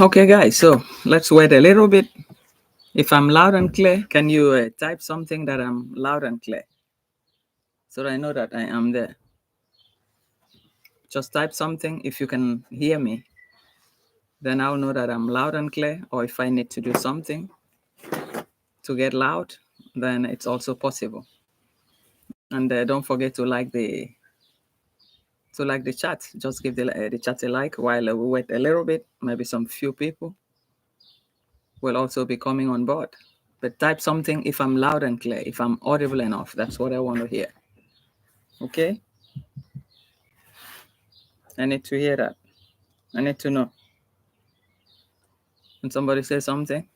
Okay, guys, so let's wait a little bit. If I'm loud and clear, can you type something that I'm loud and clear so that I know that I am there? Just type something if you can hear me. Then I'll know that I'm loud and clear, or if I need to do something to get loud, then it's also possible. And don't forget to like the chat. Just give the chat a like while we wait a little bit. Maybe some few people will also be coming on board. But type something if I'm loud and clear, if I'm audible enough. That's what I want to hear. Okay? I need to hear that. I need to know. When somebody says something,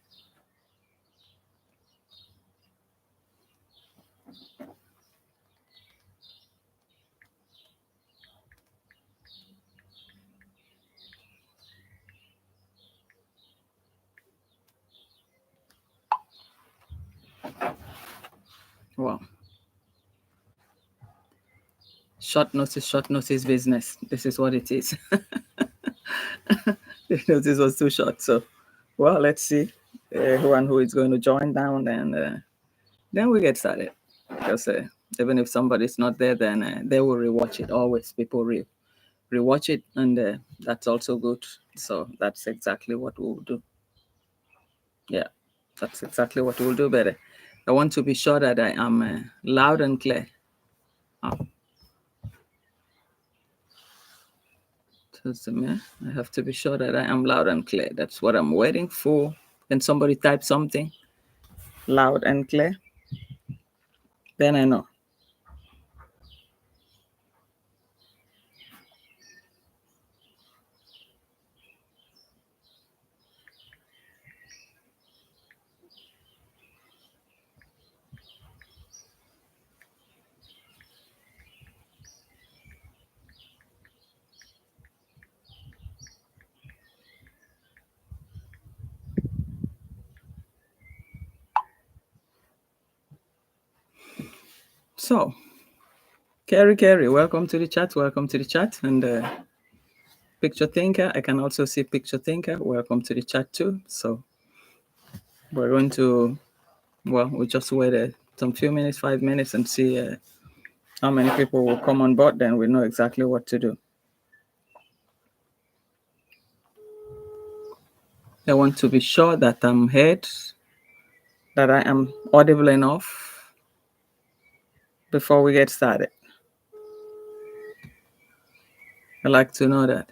Wow. Short notice business. This is what it is. The notice was too short. So, well, let's see who and who is going to join down, and then we get started. Because even if somebody's not there, then they will rewatch it. Always people rewatch it, and that's also good. So that's exactly what we'll do. Yeah, that's exactly what we'll do. Better. I want to be sure that I am loud and clear. Oh, just a minute. I have to be sure that I am loud and clear. That's what I'm waiting for. Can somebody type something loud and clear? Then I know. So, Carrie, welcome to the chat. Welcome to the chat. And Picture Thinker, I can also see Picture Thinker. Welcome to the chat too. So, we're going to, well, we'll just wait some few minutes, 5 minutes, and see how many people will come on board. Then we know exactly what to do. I want to be sure that I'm heard, that I am audible enough before we get started. I'd like to know that.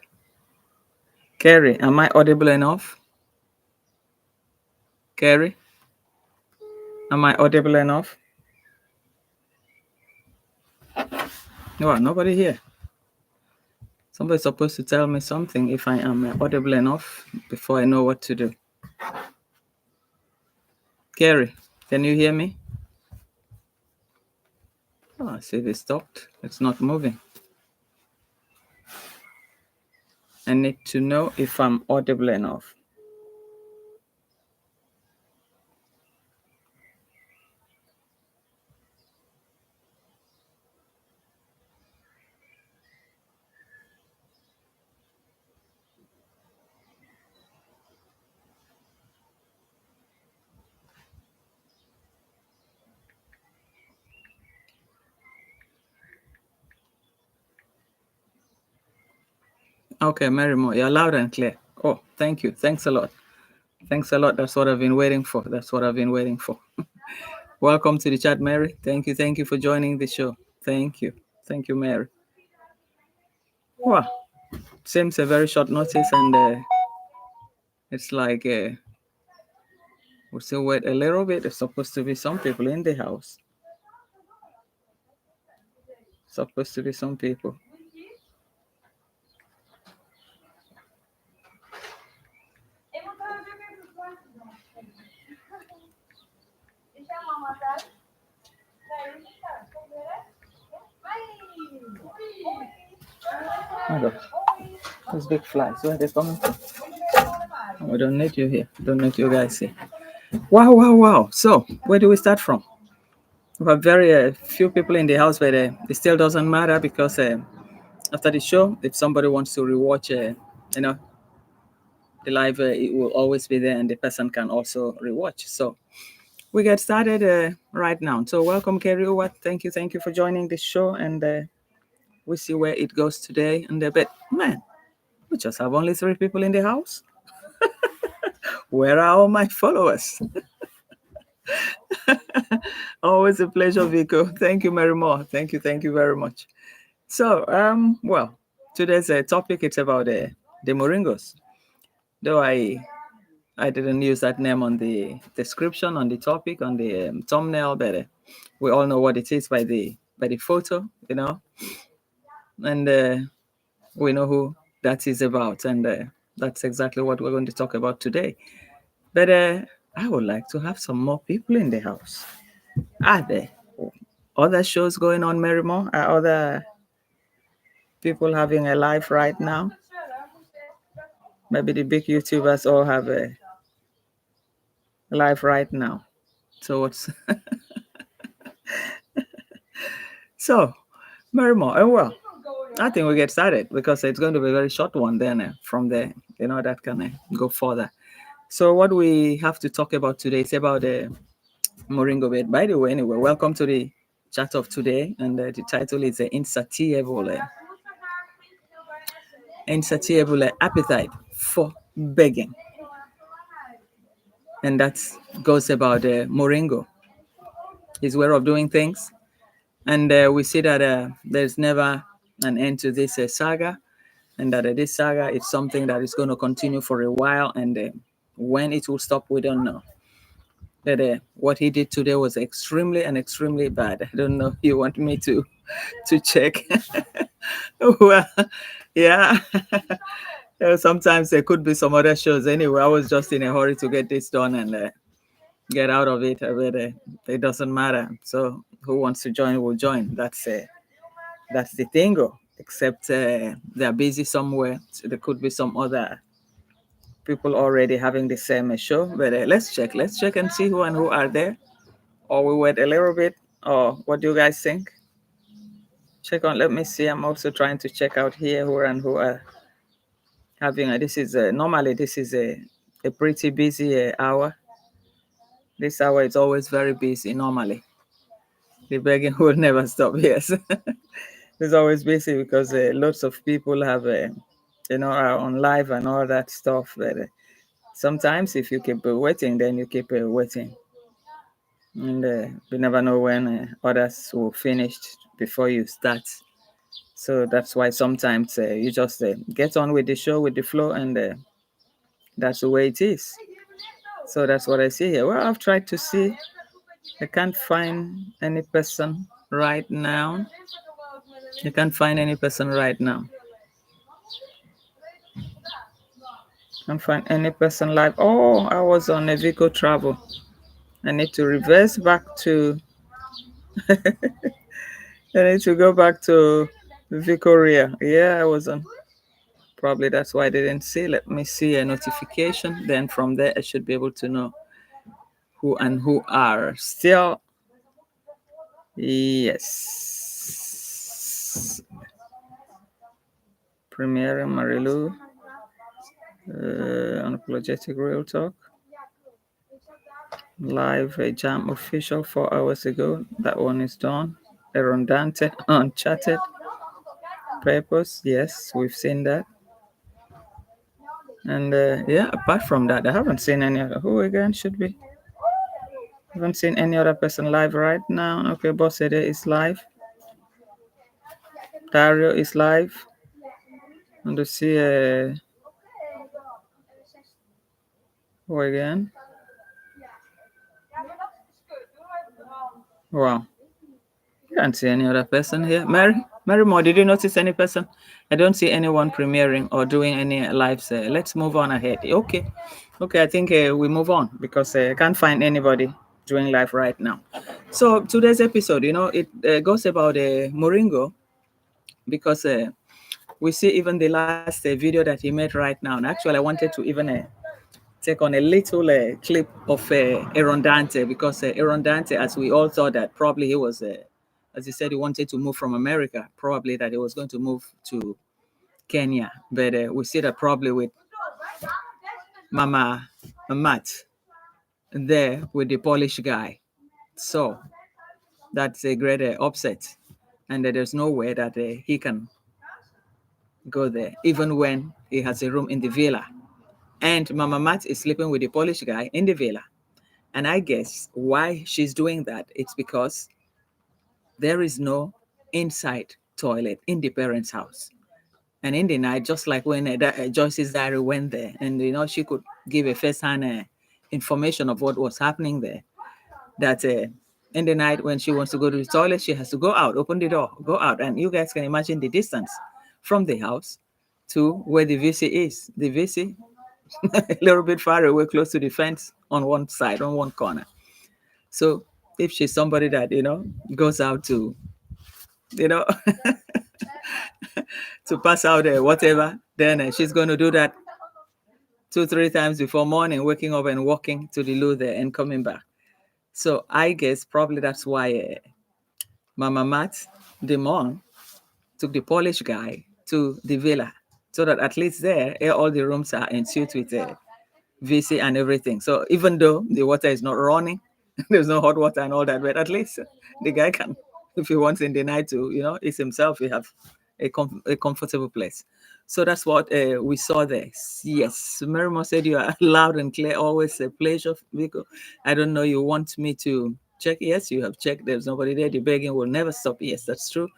Carrie, am I audible enough? Carrie, am I audible enough? No, nobody here. Somebody's supposed to tell me something if I am audible enough before I know what to do. Carrie, can you hear me? Oh, I see it stopped. It's not moving. I need to know if I'm audible enough. Okay, Mary Moore, you're loud and clear. Oh, thank you. Thanks a lot. Thanks a lot. That's what I've been waiting for. That's what I've been waiting for. Welcome to the chat, Mary. Thank you. Thank you for joining the show. Thank you. Thank you, Mary. Wow. Seems a very short notice, and it's like we'll still wait a little bit. There's supposed to be some people in the house. Supposed to be some people. Oh God. Those big flies. Where are they coming from? Oh, we don't need you here. Don't need you guys here. Wow, wow, wow. So, where do we start from? We have very few people in the house, but it still doesn't matter because after the show, if somebody wants to rewatch, you know, the live, it will always be there, and the person can also rewatch. So we get started right now. So welcome, Kerry. Thank you for joining the show, and we see where it goes today. And but man, we just have only 3 people in the house. Where are all my followers? Always a pleasure, Vico. Thank you, Mary Moore. Thank you very much. So, well, today's topic it's about the Moringos. Though I didn't use that name on the description, on the topic, on the thumbnail, but we all know what it is by the photo, you know, and we know who that is about, and that's exactly what we're going to talk about today. But I would like to have some more people in the house. Are there other shows going on, Marymore? Are other people having a life right now? Maybe the big YouTubers all have a life right now. So what's So, Marimo, well, I think we get started because it's going to be a very short one. Then from there, that can go further. So, what we have to talk about today is about the Moringo bed. By the way, anyway, welcome to the chat of today, and the title is Insatiable Appetite for Begging, and that goes about Moringo, his way of doing things. And we see that there's never an end to this saga, and that this saga is something that is going to continue for a while. And when it will stop, we don't know. But what he did today was extremely bad. I don't know. You want me to check? Well, yeah. Sometimes there could be some other shows. Anyway, I was just in a hurry to get this done and get out of it. But it doesn't matter. So who wants to join will join. That's the thing. Except they're busy somewhere. So there could be some other people already having the same show. But let's check. Let's check and see who and who are there. Or we wait a little bit. Or what do you guys think? Check on. Let me see. I'm also trying to check out here who and who are having. This is normally this is a pretty busy hour. This hour is always very busy. Normally, the begging will never stop. Yes, it's always busy because lots of people have are on live and all that stuff. But sometimes if you keep waiting, then you keep waiting. And we never know when others will finish before you start. So that's why sometimes you just get on with the show, with the flow, and that's the way it is. So that's what I see here. Well, I've tried to see. I can't find any person right now. I can't find any person right now. Can't find any person live. Oh, I was on a Vico travel. I need to reverse back to I need to go back to Victoria. Yeah, I was on. Probably that's why I didn't see. Let me see a notification. Then from there, I should be able to know who and who are still. Yes. Premiere Marilu. Unapologetic Real Talk. Live a jam official 4 hours ago. That one is done. Erand Dante Uncharted Purpose. Yes, we've seen that. And yeah, apart from that, I haven't seen any other. Who again should be? Haven't seen any other person live right now. Okay, Bossede is live. Dario is live. And to see who again? Wow. Can't see any other person here. Mary Moore, did you notice any person? I don't see anyone premiering or doing any lives. Let's move on ahead. Okay. I think we move on because I can't find anybody doing live right now. So today's episode, it goes about Moringo because we see even the last video that he made right now. And actually, I wanted to even take on a little clip of Erand Dante because Erand Dante, as we all thought that probably he was, as he said, he wanted to move from America, probably that he was going to move to Kenya. But we see that probably with Mama Matt there with the Polish guy. So that's a great upset. And there's no way that he can go there, even when he has a room in the villa. And Mama Matt is sleeping with the Polish guy in the villa. And I guess why she's doing that, it's because there is no inside toilet in the parents' house. And in the night, just like when Joyce's diary went there, and she could give a first-hand information of what was happening there. That in the night when she wants to go to the toilet, she has to go out, open the door, go out, and you guys can imagine the distance from the house to where the VC is. The VC a little bit far away, close to the fence on one side, on one corner. So if she's somebody that, goes out to, to pass out whatever, then she's going to do that 2-3 times before morning, waking up and walking to the loo there and coming back. So I guess probably that's why Mama Matt, the mom, took the Polish guy to the villa so that at least there, all the rooms are ensuite with VC and everything. So even though the water is not running, there's no hot water and all that, but at least the guy can, if he wants in the night to, ease himself, he have a comfortable place. So that's what we saw there. Yes, Merimo said you are loud and clear. Always a pleasure, Vico. I don't know. You want me to check? Yes, you have checked. There's nobody there. The begging will never stop. Yes, that's true.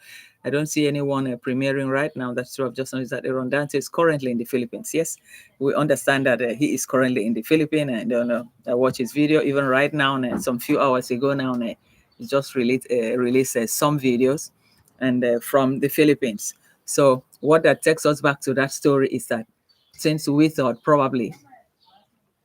I don't see anyone premiering right now. That's true. I've just noticed that Erand Dante is currently in the Philippines. Yes, we understand that he is currently in the Philippines. I don't know. I watch his video even right now. And some few hours ago now, he just released some videos and from the Philippines. So what that takes us back to that story is that since we thought probably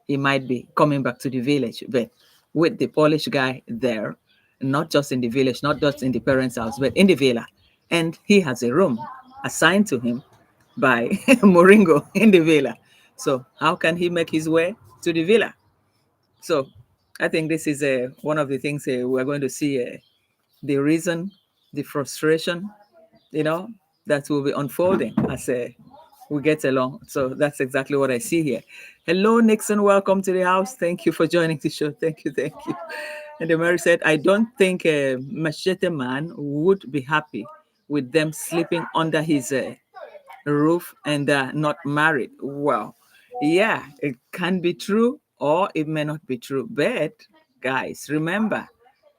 he might be coming back to the village, but with the Polish guy there, not just in the village, not just in the parents' house, but in the villa, and he has a room assigned to him by Moringo in the villa. So how can he make his way to the villa? So I think this is one of the things we're going to see the reason, the frustration, you know, that will be unfolding as we get along. So that's exactly what I see here. Hello, Nixon. Welcome to the house. Thank you for joining the show. Thank you. Thank you. And the Mary said, I don't think Machete Man would be happy with them sleeping under his roof and not married. Well, yeah, it can be true or it may not be true. But guys, remember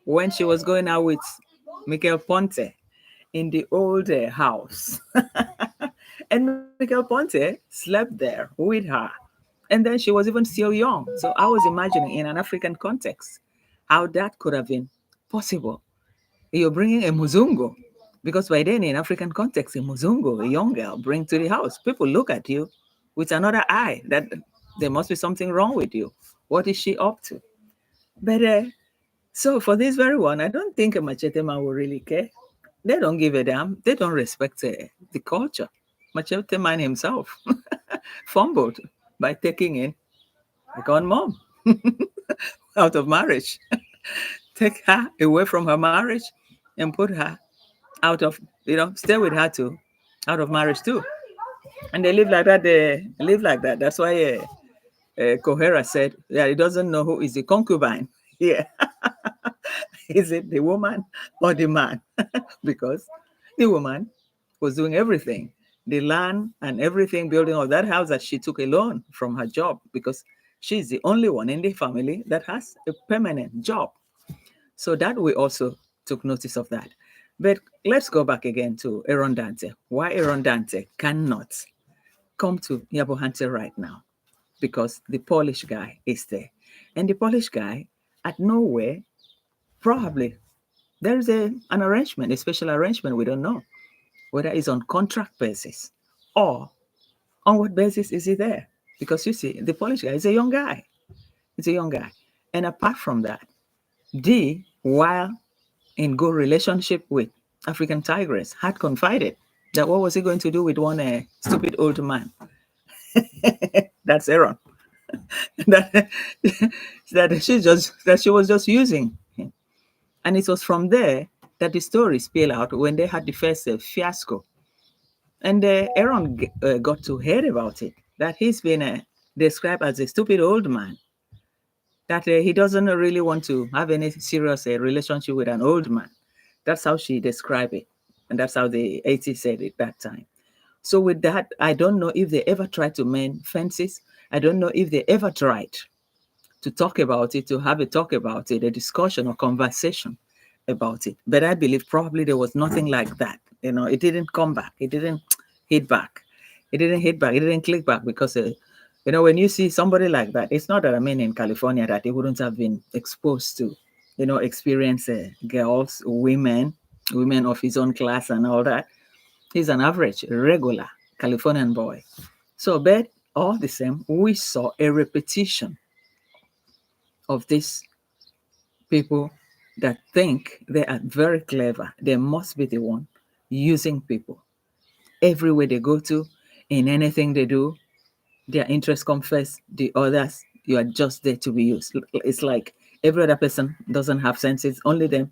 when she was going out with Michael Ponte in the old house, and Michael Ponte slept there with her. And then she was even still young. So I was imagining in an African context how that could have been possible. You're bringing a Muzungu, because by then in African context, a Muzungu, a young girl, bring to the house. People look at you with another eye that there must be something wrong with you. What is she up to? But so for this very one, I don't think a Machete Man will really care. They don't give a damn. They don't respect the culture. Machete Man himself fumbled by taking in a gone mom out of marriage. Take her away from her marriage and put her out of, stay with her too, out of marriage too. And they live like that. They live like that. That's why Kohera said, yeah, he doesn't know who is the concubine. Yeah. Is it the woman or the man? Because the woman was doing everything, the land and everything, building of that house that she took a loan from her job, because she's the only one in the family that has a permanent job. So that we also took notice of that. But let's go back again to Erand Dante. Why Erand Dante cannot come to Yabohante right now? Because the Polish guy is there. And the Polish guy, at nowhere, probably there's an arrangement, a special arrangement, we don't know whether it's on contract basis or on what basis is he there. Because you see, the Polish guy is a young guy. It's a young guy. And apart from that, D, while in good relationship with African Tigress, had confided that what was he going to do with one stupid old man? That's Aaron. that, that she was just using him. And it was from there that the story spilled out when they had the first fiasco. And Aaron got to hear about it, that he's been described as a stupid old man, that he doesn't really want to have any serious relationship with an old man. That's how she described it. And that's how the 80s said it that time. So with that, I don't know if they ever tried to mend fences. I don't know if they ever tried to talk about it, to have a talk about it, a discussion or conversation about it. But I believe probably there was nothing like that. It didn't come back. It didn't hit back. It didn't hit back. It didn't click back because, when you see somebody like that, it's not that in California that they wouldn't have been exposed to, experience girls, women of his own class and all that. He's an average, regular Californian boy. So, but all the same, we saw a repetition of these people that think they are very clever. They must be the one using people. Everywhere they go to, in anything they do, their interests come first. The others, you are just there to be used. It's like every other person doesn't have senses. Only them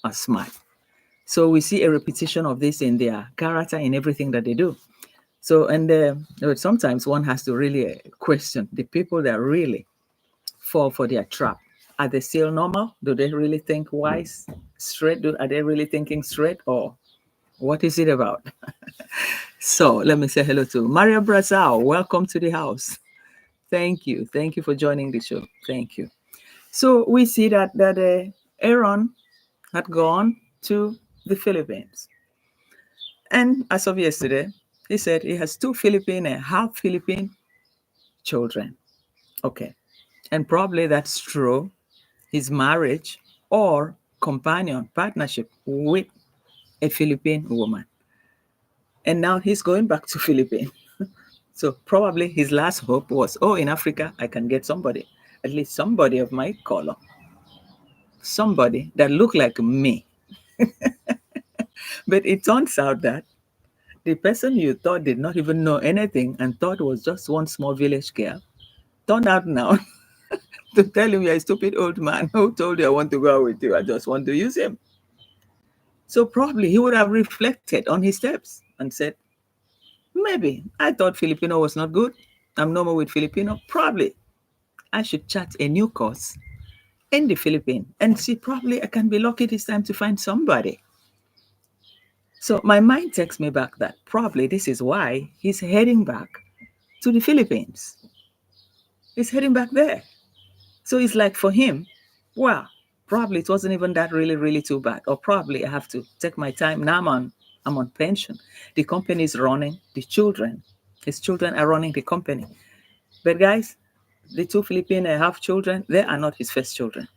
are smart. So we see a repetition of this in their character, in everything that they do. So, and sometimes one has to really question the people that really fall for their trap. Are they still normal? Do they really think wise, straight? Are they really thinking straight, or what is it about? So let me say hello to Maria Brazil. Welcome to the house. Thank you. Thank you for joining the show. Thank you. So we see that Aaron had gone to the Philippines. And as of yesterday, he said he has two Philippine and half Philippine children. Okay. And probably that's true. His marriage or companion partnership with a Philippine woman. And now he's going back to Philippines. So probably his last hope was, oh, in Africa, I can get somebody, at least somebody of my color, somebody that looked like me. But it turns out that the person you thought did not even know anything and thought was just one small village girl turned out now to tell him, you're a stupid old man who told you I want to go out with you. I just want to use him. So probably he would have reflected on his steps and said, maybe I thought Filipino was not good. I'm no more with Filipino. Probably I should chat a new course in the Philippines and see, probably I can be lucky this time to find somebody. So my mind takes me back that probably this is why he's heading back to the Philippines. He's heading back there. So it's like for him, well, probably it wasn't even that really, really too bad. Or probably I have to take my time. Now I'm on pension. The company is running. His children are running the company. But guys, the two Philippine half children, they are not his first children.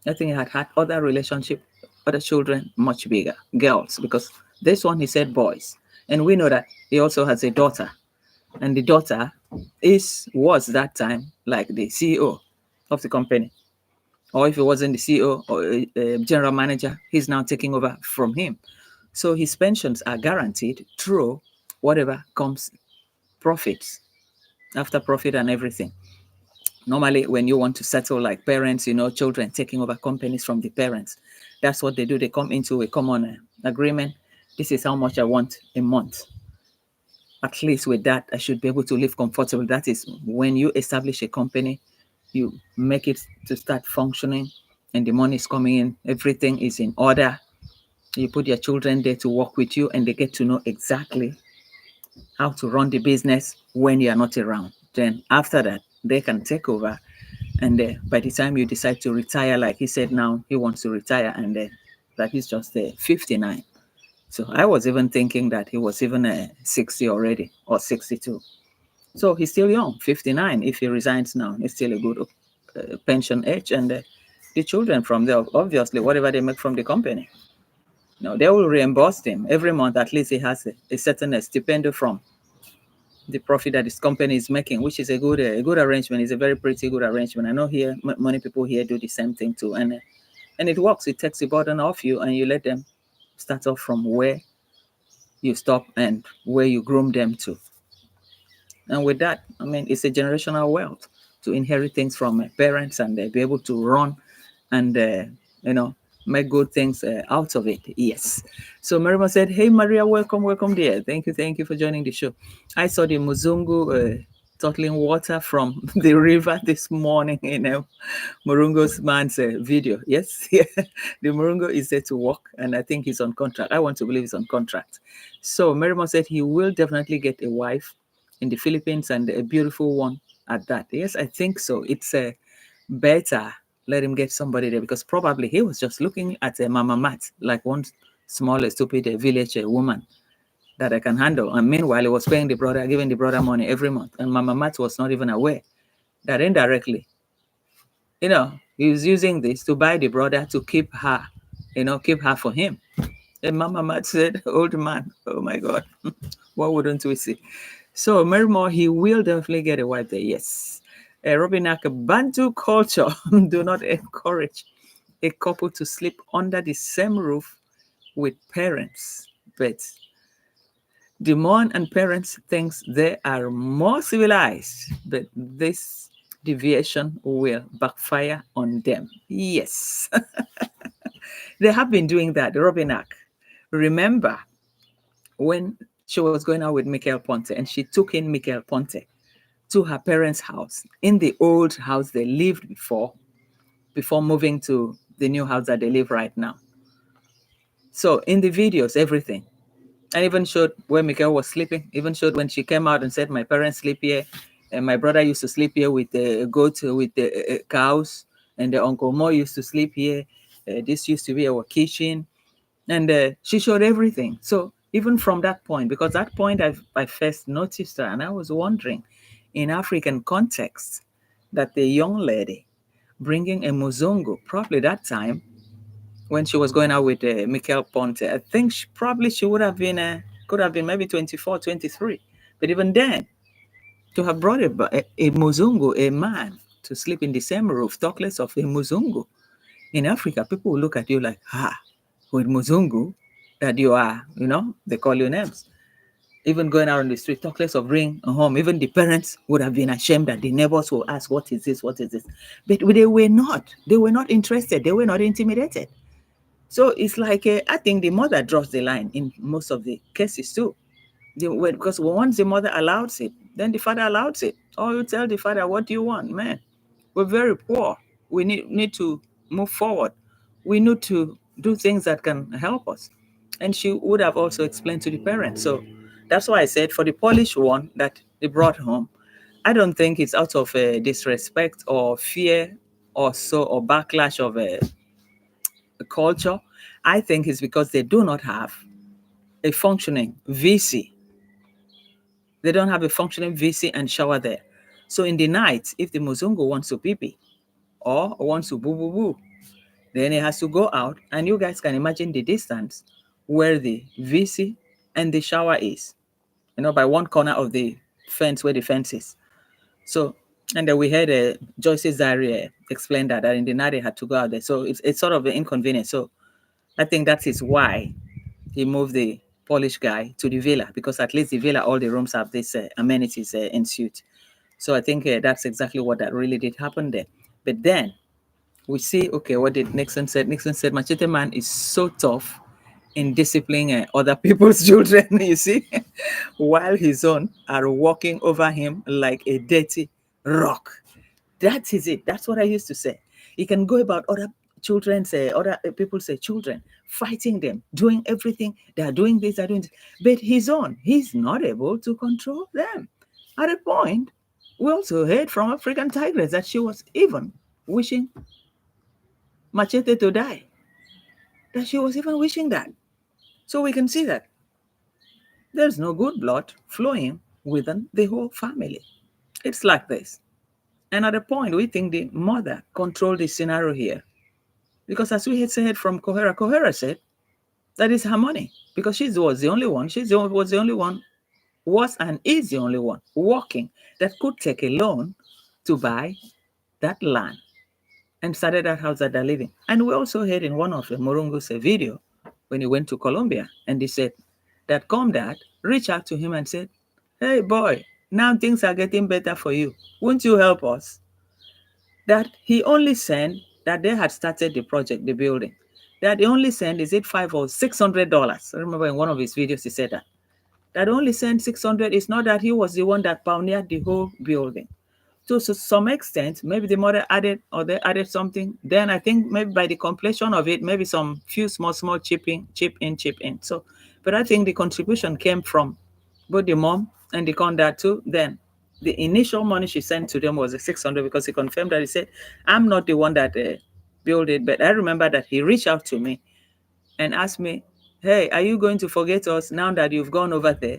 I think he had other relationship, other children, much bigger, girls, because this one he said boys. And we know that he also has a daughter. And the daughter was that time like the CEO of the company. Or if he wasn't the CEO or general manager, he's now taking over from him. So his pensions are guaranteed through whatever comes profits, after profit and everything. Normally, when you want to settle like parents, children taking over companies from the parents, that's what they do. They come into a common agreement. This is how much I want a month. At least with that, I should be able to live comfortable. That is when you establish a company, you make it to start functioning and the money is coming in, everything is in order. You put your children there to work with you and they get to know exactly how to run the business when you are not around. Then after that, they can take over. And by the time you decide to retire, like he said now, he wants to retire and that he's just 59. So I was even thinking that he was even 60 already or 62. So he's still young, 59. If he resigns now, he's still a good pension age. And the children from there, obviously, whatever they make from the company, they will reimburse him every month. At least he has a certain stipend from the profit that his company is making, which is a good arrangement. It's a very pretty good arrangement. I know here many people here do the same thing too, and it works. It takes the burden off you, and you let them start off from where you stop and where you groom them to. And with that, I mean, it's a generational wealth to inherit things from parents and be able to run and, make good things out of it. Yes. So Marima said, hey, Maria, welcome, dear. Thank you for joining the show. I saw the Muzungu tottling water from the river this morning in Murungo's man's video. Yes, yeah. The Murungo is there to work, and I think he's on contract. I want to believe he's on contract. So Marima said he will definitely get a wife in the Philippines and a beautiful one at that. Yes, I think so. It's better let him get somebody there because probably he was just looking at a Mama Mat, like one small, stupid village woman that I can handle. And meanwhile, he was paying giving the brother money every month. And Mama Mat was not even aware that indirectly, he was using this to buy the brother to keep her, keep her for him. And Mama Mat said, old man, oh my God, what wouldn't we see? So Merrimore, he will definitely get a wife there, yes. Robinak, Bantu culture do not encourage a couple to sleep under the same roof with parents, but the Mon and parents thinks they are more civilized, but this deviation will backfire on them. Yes. They have been doing that, Robinak. Remember when she was going out with Michael Ponte and she took in Michael Ponte to her parents' house in the old house they lived before moving to the new house that they live right now. So in the videos, everything. I even showed where Michael was sleeping, even showed when she came out and said, my parents sleep here, and my brother used to sleep here with the goat, with the cows, and the Uncle Mo used to sleep here. This used to be our kitchen. And she showed everything. So even from that point, because that point I first noticed her, and I was wondering, in African context, that the young lady bringing a Muzungu, probably that time, when she was going out with Michael Ponte, I think probably she would have been, could have been maybe 24, 23. But even then, to have brought a Muzungu, a man, to sleep in the same roof, talk less of a Muzungu. In Africa, people will look at you like, with Muzungu, that you are, they call you names. Even going out on the street, talk less of bringing home. Even the parents would have been ashamed that the neighbors will ask, what is this? What is this? But they were not. They were not interested. They were not intimidated. So it's like, I think the mother draws the line in most of the cases too. Because once the mother allows it, then the father allows it. Or you tell the father, what do you want? Man, we're very poor. We need to move forward. We need to do things that can help us. And she would have also explained to the parents. So that's why I said for the Polish one that they brought home, I don't think it's out of disrespect or fear or so or backlash of a culture. I think it's because they do not have a functioning VC. They don't have a functioning VC and shower there. So in the night, if the Muzungu wants to pee pee or wants to boo boo boo, then he has to go out, and you guys can imagine the distance where the VC and the shower is, by one corner of the fence where the fence is. So, and then we heard Joyce's diary explain that in the night they had to go out there. So it's sort of an inconvenience. So I think that is why he moved the Polish guy to the villa, because at least the villa, all the rooms have this amenities in suite. So I think that's exactly what that really did happen there. But then we see, okay, what did Nixon said? Nixon said, Machete Man is so tough in disciplining other people's children, you see, while his own are walking over him like a dirty rock. That is it. That's what I used to say. You can go about other children, say other people say children, fighting them, doing everything. They are doing this, they're doing this. But his own, he's not able to control them. At a point, we also heard from African Tigress that she was even wishing Machete to die. That she was even wishing that. So we can see that there's no good blood flowing within the whole family. It's like this. And at a point, we think the mother controlled the scenario here. Because as we had said from Kohera said, that is her money. Because she was the only one, was the only one, was and is the only one working that could take a loan to buy that land and started that house that they're living. And we also heard in one of the Morungu's video when he went to Colombia, and he said that Comdad reached out to him and said, hey boy, now things are getting better for you. Won't you help us? That he only sent that they had started the project, the building. That he only sent, is it $500 or $600? I remember in one of his videos he said that. That only sent 600. It's not that he was the one that pioneered the whole building. To some extent, maybe the mother added or they added something. Then I think maybe by the completion of it, maybe some few small chip in. So, but I think the contribution came from both the mom and the Condad too. Then the initial money she sent to them was 600 because he confirmed that he said, I'm not the one that built it, but I remember that he reached out to me and asked me, hey, are you going to forget us now that you've gone over there?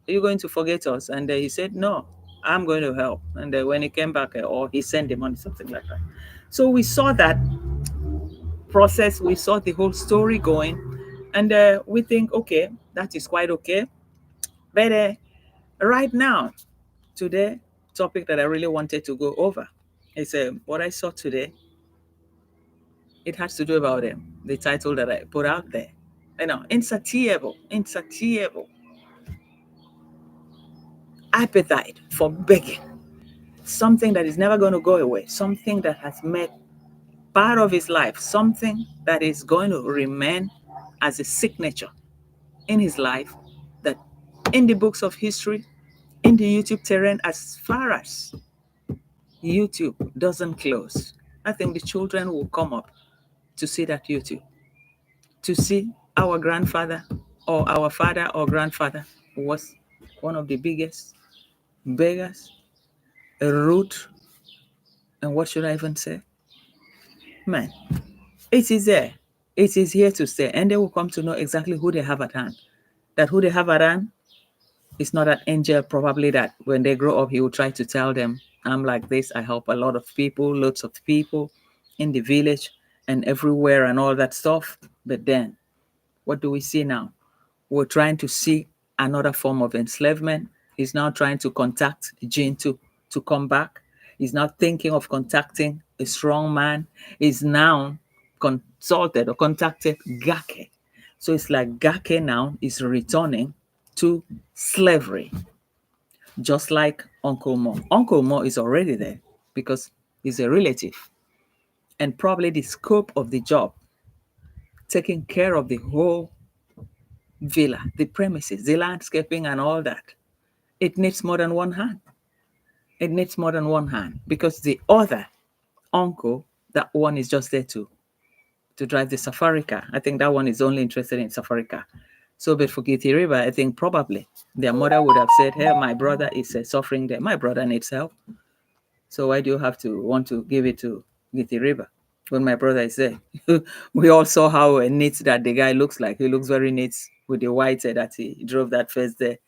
Are you going to forget us? And he said, no, I'm going to help. And when he came back, or he sent the money, something like that. So we saw that process. We saw the whole story going. And we think, okay, that is quite okay. But right now, today, topic that I really wanted to go over is what I saw today. It has to do about the title that I put out there. Insatiable appetite for begging. Something that is never going to go away. Something that has made part of his life. Something that is going to remain as a signature in his life that in the books of history, in the YouTube terrain, as far as YouTube doesn't close, I think the children will come up to see that YouTube, to see our grandfather or our father or grandfather was one of the biggest beggars, a root, and what should I even say? Man, it is there. It is here to stay. And they will come to know exactly who they have at hand. That who they have at hand is not an angel, probably that when they grow up, he will try to tell them, I'm like this, I help a lot of people, lots of people in the village and everywhere and all that stuff. But then, what do we see now? We're trying to see another form of enslavement. He's now trying to contact Jean to come back. He's now thinking of contacting a strong man. He's now consulted or contacted Gake. So it's like Gake now is returning to slavery, just like Uncle Mo. Uncle Mo is already there because he's a relative. And probably the scope of the job, taking care of the whole villa, the premises, the landscaping, and all that, it needs more than one hand. It needs more than one hand because the other uncle, that one is just there to drive the safari car. I think that one is only interested in safari car. So, but for Giti River, I think probably their mother would have said, hey, my brother is suffering there. My brother needs help. So why do you have to want to give it to Giti River when my brother is there? We all saw how neat that the guy looks like. He looks very neat with the white that he drove that first day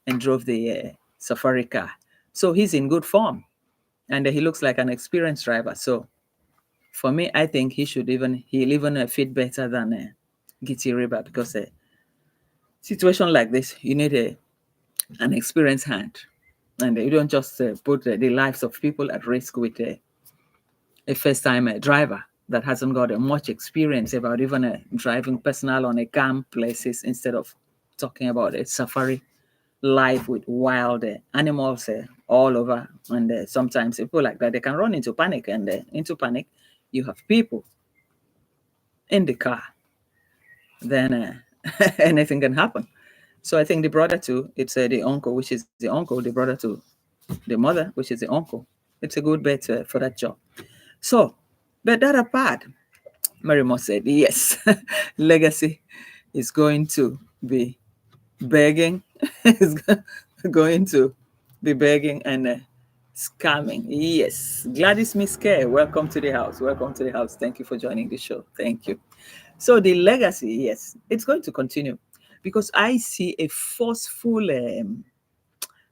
and drove the safari car. So he's in good form and he looks like an experienced driver. So for me, I think he'll even fit better than Giti River because a situation like this, you need an experienced hand. And you don't just put the lives of people at risk with a first-time driver that hasn't got much experience about even driving personal on a camp places instead of talking about a safari life with wild animals all over. And sometimes people like that, they can run into panic. And into panic, you have people in the car. Then anything can happen. So I think the brother too, it's the uncle, which is the uncle, the brother to the mother, which is the uncle. It's a good bet for that job. So, but that apart, Marimo said, yes, legacy is going to be begging, is going to be begging and scamming. Yes, Gladys Miss K, welcome to the house. Welcome to the house. Thank you for joining the show. Thank you. So the legacy, yes, it's going to continue because I see a forceful,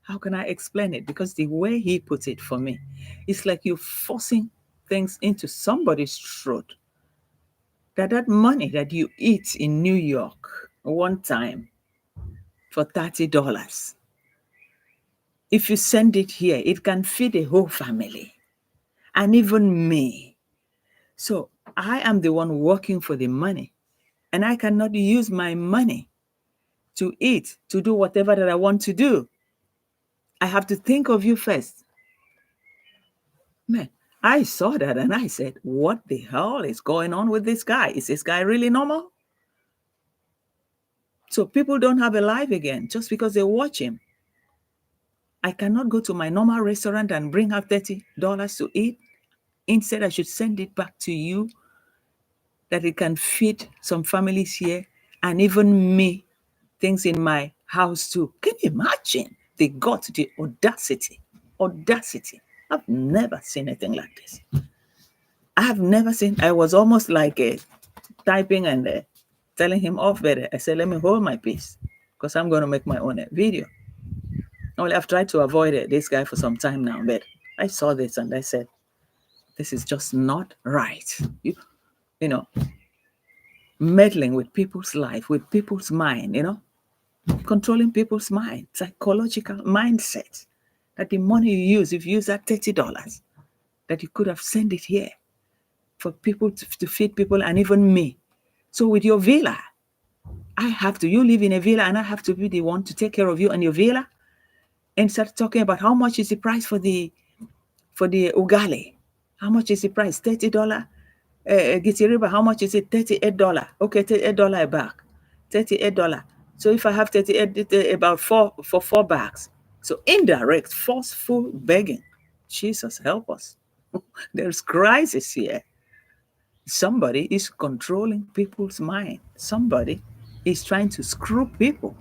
how can I explain it? Because the way he puts it for me, it's like you're forcing things into somebody's throat. That money that you eat in New York one time for $30, if you send it here, it can feed a whole family and even me. So I am the one working for the money and I cannot use my money to eat, to do whatever that I want to do. I have to think of you first. Man, I saw that and I said, what the hell is going on with this guy? Is this guy really normal? So people don't have a life again just because they watch him. I cannot go to my normal restaurant and bring out $30 to eat. Instead, I should send it back to you that it can feed some families here and even me, things in my house too. Can you imagine? They got the audacity. Audacity. I've never seen anything like this. I have never seen, I was almost like typing and telling him off better. I said, let me hold my peace because I'm going to make my own video. Well, I've tried to avoid this guy for some time now, but I saw this and I said, this is just not right. You know, meddling with people's life, with people's mind, controlling people's mind, psychological mindset. That the money you use, if you use that $30, that you could have sent it here for people to feed people and even me. So with your villa, you live in a villa and I have to be the one to take care of you and your villa and start talking about how much is the price for the ugali. How much is the price? $30. Giti River, how much is it? $38. Okay, $38 back. $38. So if I have 38, about four for 4 bags. So indirect, forceful begging. Jesus, help us. There's crisis here. Somebody is controlling people's mind. Somebody is trying to screw people.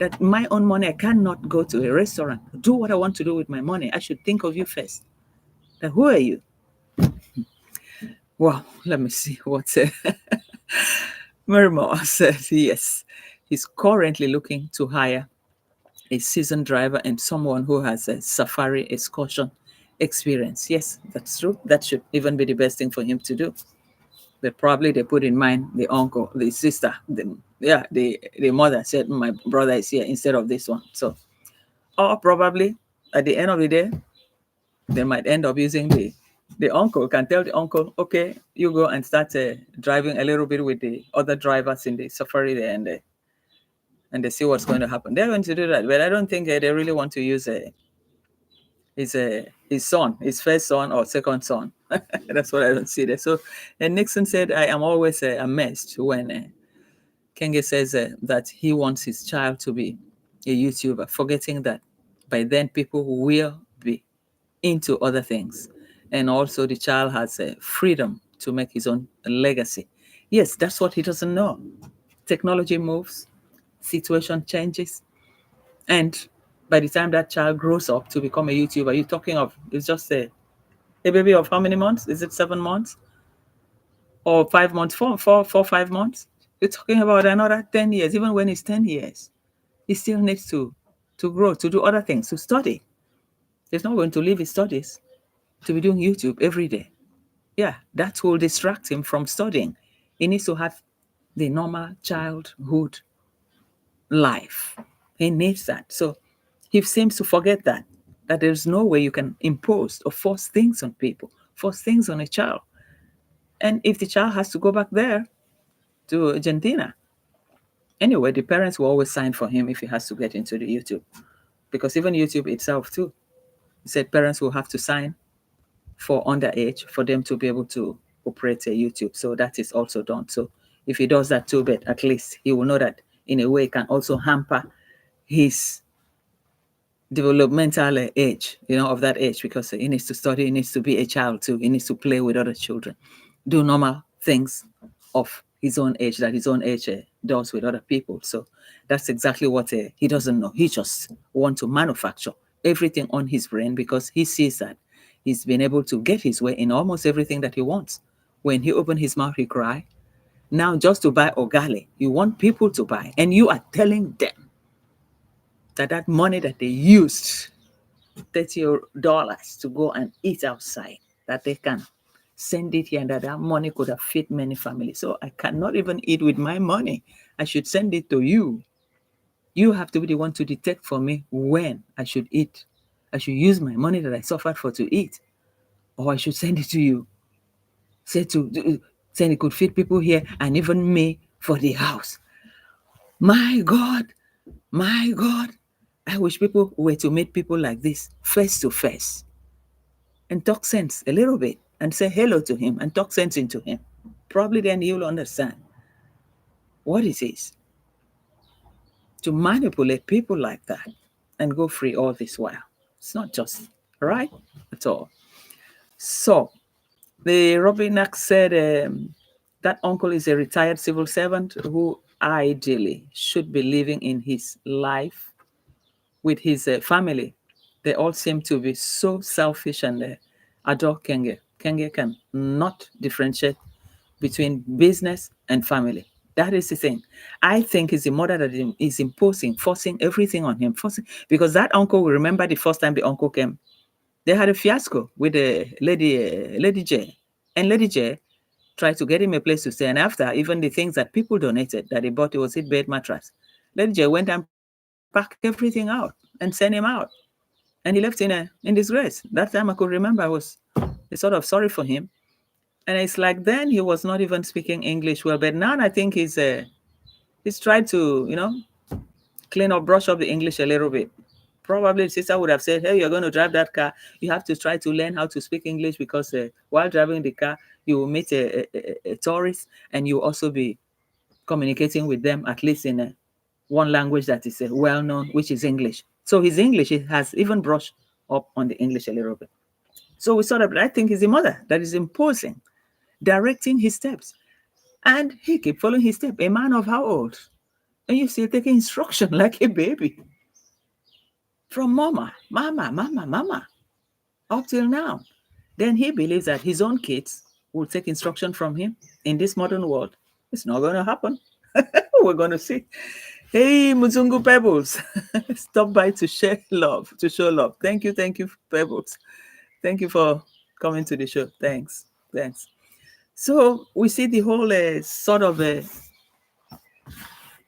That my own money, I cannot go to a restaurant, do what I want to do with my money. I should think of you first. Then who are you? Well, let me see what Merrimaw said. Yes, he's currently looking to hire a seasoned driver and someone who has a safari excursion experience. Yes, that's true. That should even be the best thing for him to do. But probably they put in mind the uncle, the sister, the mother said, my brother is here instead of this one. So, or probably at the end of the day, they might end up using the uncle can tell the uncle, okay, you go and start driving a little bit with the other drivers in the safari there, and they see what's going to happen. They're going to do that, but I don't think they really want to use his son, his first son or second son. That's what I don't see there. So, and Nixon said, I am always amazed when Kenge says that he wants his child to be a YouTuber, forgetting that by then people will be into other things. And also the child has freedom to make his own legacy. Yes, that's what he doesn't know. Technology moves, situation changes, and by the time that child grows up to become a YouTuber, you're talking of, it's just a baby of how many months? Is it 7 months? Or 5 months, 5 months? You're talking about another 10 years. Even when it's 10 years, he still needs to grow, to do other things, to study. He's not going to leave his studies to be doing YouTube every day. Yeah, that will distract him from studying. He needs to have the normal childhood life. He needs that. So he seems to forget that there's no way you can impose or force things on people, force things on a child. And if the child has to go back there to Argentina, anyway, the parents will always sign for him if he has to get into the YouTube. Because even YouTube itself too, he said parents will have to sign for underage for them to be able to operate a YouTube. So that is also done. So if he does that too, but at least he will know that in a way it can also hamper his developmental age, of that age, because he needs to study, he needs to be a child too, he needs to play with other children, do normal things of his own age that his own age does with other people. So that's exactly what he doesn't know. He just wants to manufacture everything on his brain because he sees that he's been able to get his way in almost everything that he wants. When he opens his mouth, he cries. Now, just to buy Ogali, you want people to buy, and you are telling them that money that they used, $30 to go and eat outside, that they can send it here, and that money could have fed many families. So I cannot even eat with my money. I should send it to you. You have to be the one to detect for me when I should eat. I should use my money that I suffered for to eat, or I should send it to you. Say it could feed people here and even me for the house. My God, my God. I wish people were to meet people like this face to face and talk sense a little bit and say hello to him and talk sense into him. Probably then he'll understand what it is to manipulate people like that and go free all this while. It's not just right at all. So the Robinak said that uncle is a retired civil servant who ideally should be living in his life with his family. They all seem to be so selfish and adore Kenge. Kenge can not differentiate between business and family. That is the thing. I think it's the mother that is imposing, forcing everything on him. Because that uncle, will remember the first time the uncle came, they had a fiasco with the Lady J. And Lady J tried to get him a place to stay. And after, even the things that people donated that he bought, it was his bed mattress. Lady J went and packed everything out and sent him out. And he left in disgrace. That time I could remember I was sort of sorry for him. And it's like then he was not even speaking English well. But now I think he's tried to, clean up, brush up the English a little bit. Probably the sister would have said, hey, you're going to drive that car. You have to try to learn how to speak English because while driving the car, you will meet a tourist and you will also be communicating with them, at least in one language that is well known, which is English. So his English, it has even brushed up on the English a little bit. So we saw that, I think it's the mother that is imposing, directing his steps. And he keep following his step. A man of how old? And you still taking instruction like a baby. From mama, mama, mama, mama, up till now. Then he believes that his own kids will take instruction from him in this modern world. It's not going to happen. We're going to see. Hey, Muzungu Pebbles, stop by to share love, to show love. Thank you, Pebbles. Thank you for coming to the show. Thanks. So we see the whole sort of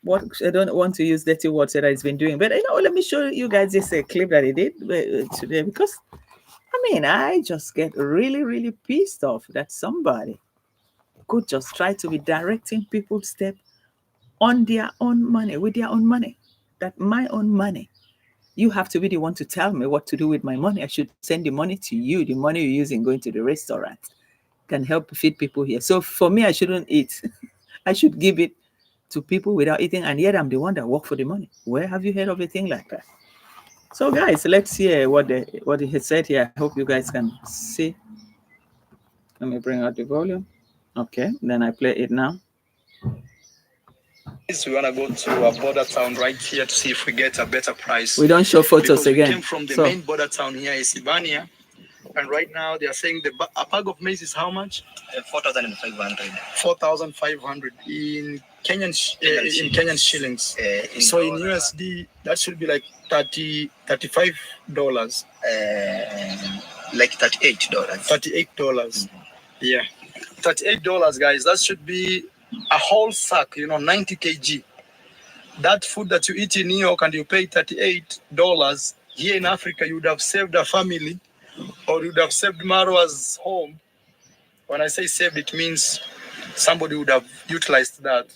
what I don't want to use dirty words that he's been doing, but let me show you guys this clip that he did today, because I just get really, really pissed off that somebody could just try to be directing people's step on their own money, with their own money. That my own money. You have to be the one to tell me what to do with my money. I should send the money to you. The money you're using going to the restaurant can help feed people here. So for me, I shouldn't eat. I should give it to people without eating, and yet I'm the one that work for the money. Where have you heard of a thing like that? So guys, let's hear what he said here. I hope you guys can see. Let me bring out the volume. Okay, then I play it now. We want to go to a border town right here to see if we get a better price. We don't show photos again. We came from the main border town here, Isibania, and right now they are saying a bag of maize is how much? 4,500. 4,500 in Kenyan shillings. So in USD, that should be like $35. Like $38. $38. Mm-hmm. Yeah. $38, guys. That should be a whole sack, 90 kg. That food that you eat in New York and you pay $38, here in Africa, you would have saved a family, or you would have saved Marwa's home. When I say saved, it means somebody would have utilized that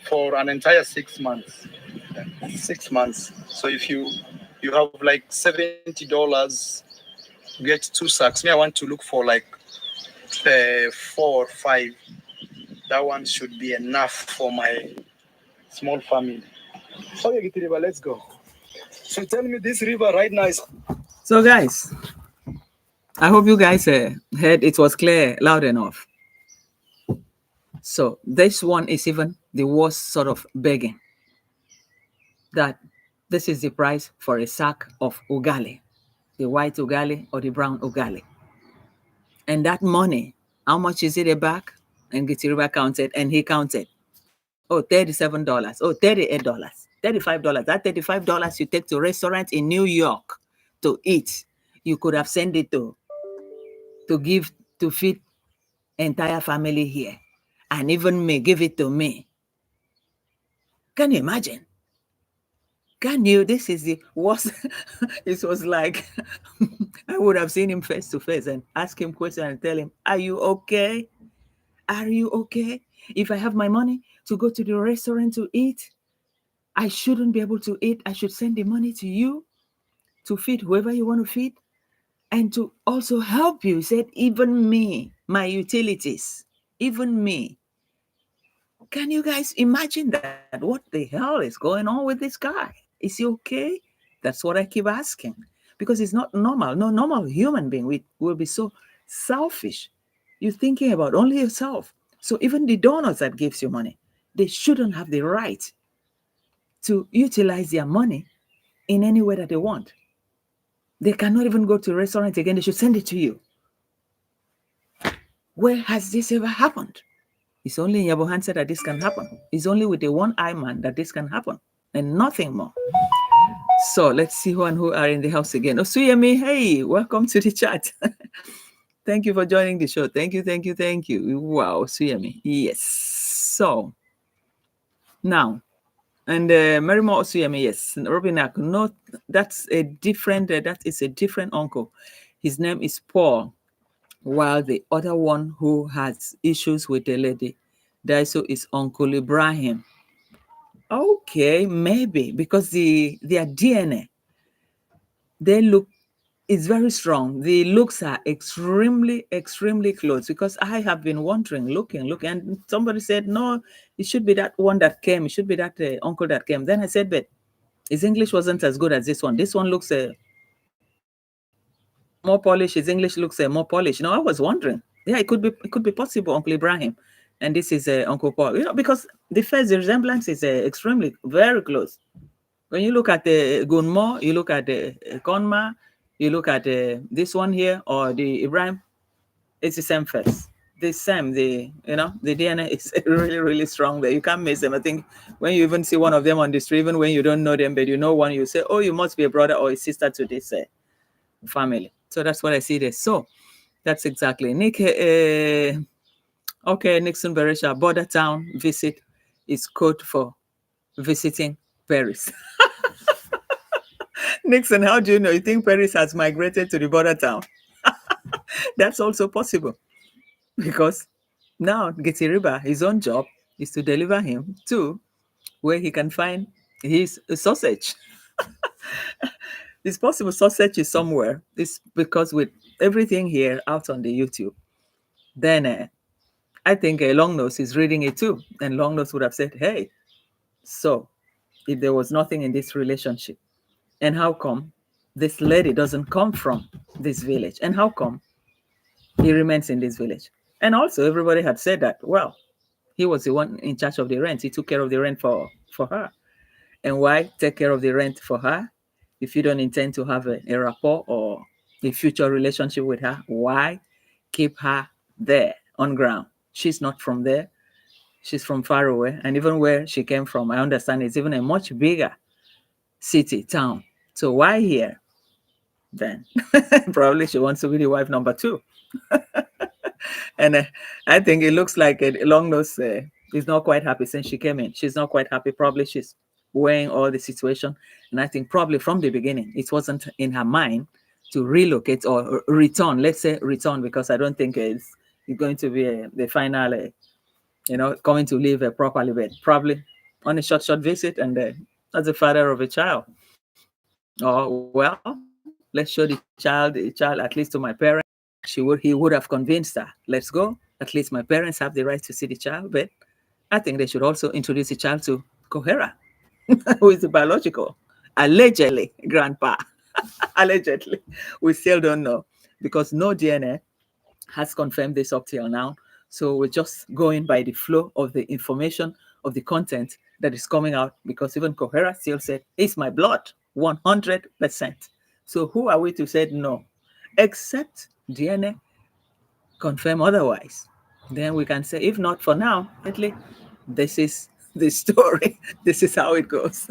for an entire 6 months. 6 months. So if you have like $70, get 2 sacks. Me, I want to look for like 4 or 5. That one should be enough for my small family. So let's go. So tell me, this river right now is... So guys, I hope you guys heard it was clear, loud enough. So this one is even the worst sort of begging. That this is the price for a sack of ugali, the white ugali or the brown ugali. And that money, how much is it a bag? And Gitiriba counted, and he counted. Oh, $37. Oh, $38. $35. That $35 you take to a restaurant in New York to eat, you could have sent it to give, to feed entire family here. And even me, give it to me. Can you imagine? Can you? This is the worst. It was like I would have seen him face to face and ask him questions and tell him, are you okay? Are you okay? If I have my money to go to the restaurant to eat, I shouldn't be able to eat. I should send the money to you to feed whoever you want to feed and to also help you. He said, even me, my utilities, even me. Can you guys imagine that? What the hell is going on with this guy? Is he okay? That's what I keep asking. Because it's not normal. No normal human being will be so selfish. You're thinking about only yourself. So even the donors that gives you money, they shouldn't have the right to utilize their money in any way that they want. They cannot even go to a restaurant again. They should send it to you. Where has this ever happened? It's only in Yabohansa that this can happen. It's only with the one-eye man that this can happen, and nothing more. So let's see who and who are in the house again. Osuyemi, hey, welcome to the chat. Thank you for joining the show. Thank you. Wow, Osuyemi. Yes. So now, and Merimo Osuyemi, yes. Robinak, no, that's a different. That is a different uncle. His name is Paul. While the other one who has issues with the lady Daiso is Uncle Ibrahim. Okay, maybe because their DNA, they look It's very strong. The looks are extremely, extremely close because I have been wondering, looking, and somebody said, no, it should be that one that came. It should be that uncle that came. Then I said, but his English wasn't as good as this one. This one looks more polished. His English looks more polished. I was wondering, yeah, it could be possible, Uncle Ibrahim, and this is Uncle Paul. Because the face, the resemblance is extremely, very close. When you look at the Gunmo, you look at the Konma, you look at this one here or the Ibrahim, it's the same face. The same, the DNA is really, really strong there. You can't miss them. I think when you even see one of them on the street, even when you don't know them, but you know one, you say, oh, you must be a brother or a sister to this family. So that's what I see there. So that's exactly. Nick, okay, Nixon Beresha, border town visit is code for visiting Paris. Nixon, how do you know? You think Paris has migrated to the border town? That's also possible because now Getiriba, his own job is to deliver him to where he can find his sausage. It's possible sausage is somewhere. It's because with everything here out on the YouTube, then I think Longnose is reading it too. And Longnose would have said, hey, so if there was nothing in this relationship, and how come this lady doesn't come from this village? And how come he remains in this village? And also, everybody had said that, well, he was the one in charge of the rent. He took care of the rent for her. And why take care of the rent for her if you don't intend to have a rapport or a future relationship with her? Why keep her there on ground? She's not from there. She's from far away. And even where she came from, I understand it's even a much bigger city, town. So why here then? Probably she wants to be the wife number two. And I think it looks like Longnose is not quite happy since she came in. She's not quite happy. Probably she's weighing all the situation. And I think probably from the beginning, it wasn't in her mind to relocate or return. Let's say return, because I don't think it's going to be the final, coming to live properly, but probably on a short visit and as a father of a child. Oh, well, let's show the child at least to my parents. He would have convinced her, let's go. At least my parents have the right to see the child, but I think they should also introduce the child to Kohera, who is the biological, allegedly grandpa. Allegedly. We still don't know because no DNA has confirmed this up till now. So we're just going by the flow of the information, of the content that is coming out, because even Kohera still said, it's my blood, 100%. So who are we to say no? Except DNA confirm otherwise. Then we can say, if not for now, at least this is the story. This is how it goes.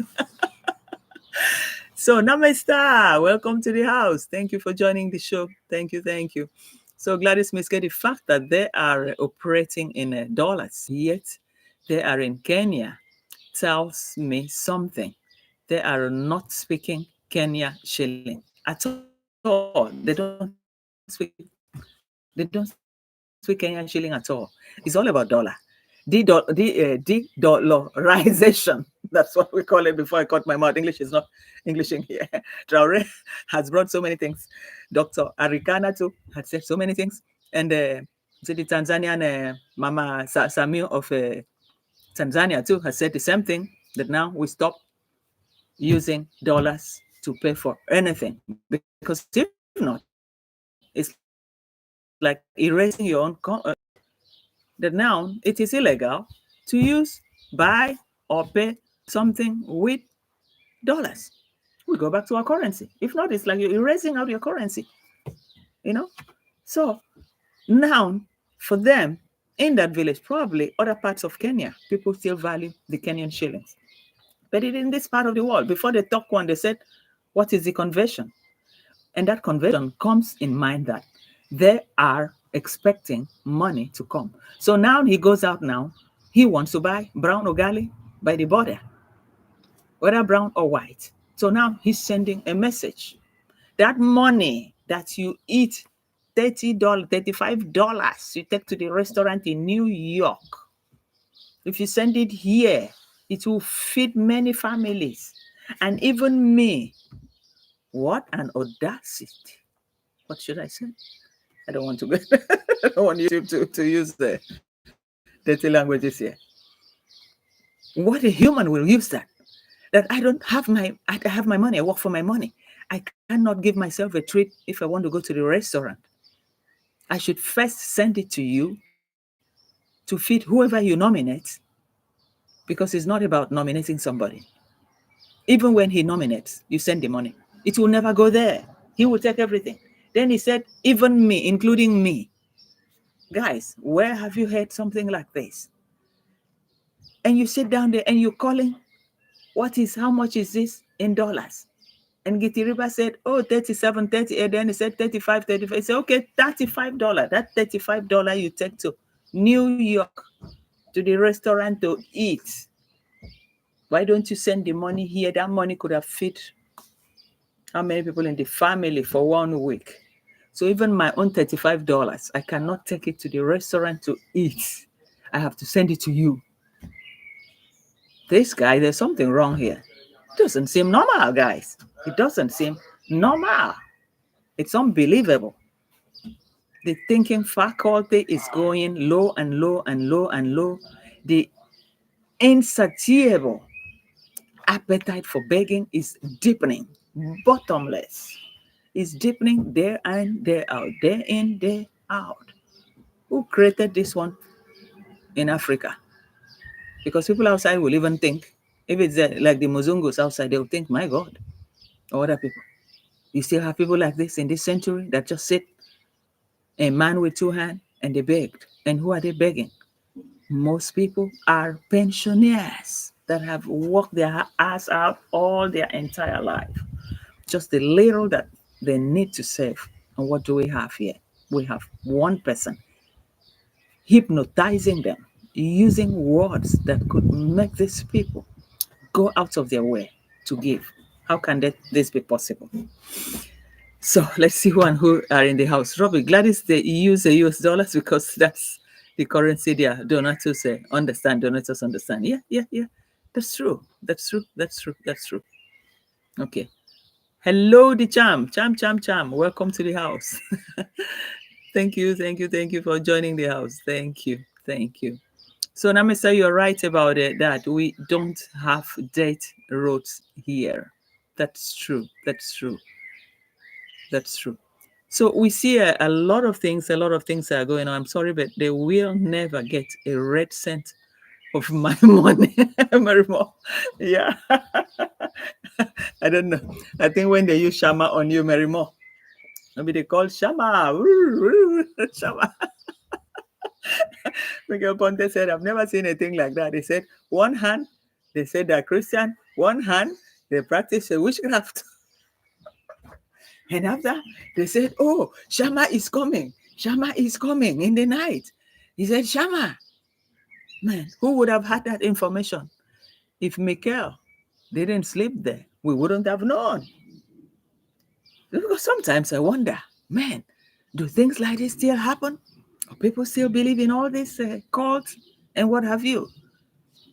So, Namaste, welcome to the house. Thank you for joining the show. Thank you, thank you. So, Gladys Miske, the fact that they are operating in dollars, yet they are in Kenya, tells me something. They are not speaking Kenya shilling at all. They don't speak Kenya shilling at all. It's all about dollar. De-dollarization. That's what we call it before I cut my mouth. English is not Englishing here. Traore has brought so many things. Dr. Arikana too had said so many things. And the Tanzanian Mama Samir of Tanzania too has said the same thing, that now we stop using dollars to pay for anything. Because if not, it's like erasing your own that now it is illegal to use, buy, or pay something with dollars. We go back to our currency. If not, it's like you're erasing out your currency, you know? So now, for them, in that village, probably other parts of Kenya, people still value the Kenyan shillings. But in this part of the world, before they talk one, they said, what is the conversion? And that conversion comes in mind that they are expecting money to come. So now he goes out now. He wants to buy brown ugali by the border, whether brown or white. So now he's sending a message. That money that you eat, $30, $35, you take to the restaurant in New York. If you send it here, it will feed many families. And even me, what an audacity. what should I say? I don't want to go. I don't want YouTube to use the dirty languages here. What a human will use that? That I have my money. I work for my money. I cannot give myself a treat if I want to go to the restaurant. I should first send it to you to feed whoever you nominate, because it's not about nominating somebody. Even when he nominates, you send the money. It will never go there. He will take everything. Then he said, even me, including me. Guys, where have you heard something like this? And you sit down there and you're calling, how much is this in dollars? And Gitiriba said, oh, 37, 38. Then he said 35, 35. He said, okay, $35. That $35 you take to New York to the restaurant to eat. Why don't you send the money here? That money could have fed how many people in the family for 1 week? So even my own $35, I cannot take it to the restaurant to eat. I have to send it to you. This guy, there's something wrong here. It doesn't seem normal, guys. It doesn't seem normal. It's unbelievable. The thinking faculty is going low and low and low and low. The insatiable appetite for begging is deepening, bottomless. It's deepening day in, day out, day in, day out. Who created this one in Africa? Because people outside will even think, if it's like the Muzungus outside, they'll think, my God, or other people. You still have people like this in this century that just sit, a man with two hands, and they begged. And who are they begging? Most people are pensioners that have worked their ass out all their entire life. Just the little that they need to save. And what do we have here? We have one person hypnotizing them, using words that could make these people go out of their way to give. How can this be possible? So let's see who and who are in the house. Robbie, Gladys, they use the US dollars because that's the currency there. Donators understand. Donators understand. Yeah. That's true. That's true. Okay. Hello, the Cham. Welcome to the house. Thank you for joining the house. Thank you. So Namisa, you're right about it, that we don't have date roads here. That's true. So we see a lot of things are going on. I'm sorry, but they will never get a red cent of my money. Marimo. Yeah. I don't know. I think when they use Shama on you, Marimo, maybe they call Shama. Shama. Miguel Ponte said, I've never seen anything like that. They said, one hand, they said they're Christian, one hand, they practice witchcraft. And after, they said, oh, Shama is coming in the night. He said, Shama. Man, who would have had that information? If Michael didn't sleep there, we wouldn't have known. Because sometimes I wonder, man, do things like this still happen? People still believe in all these cults and what have you.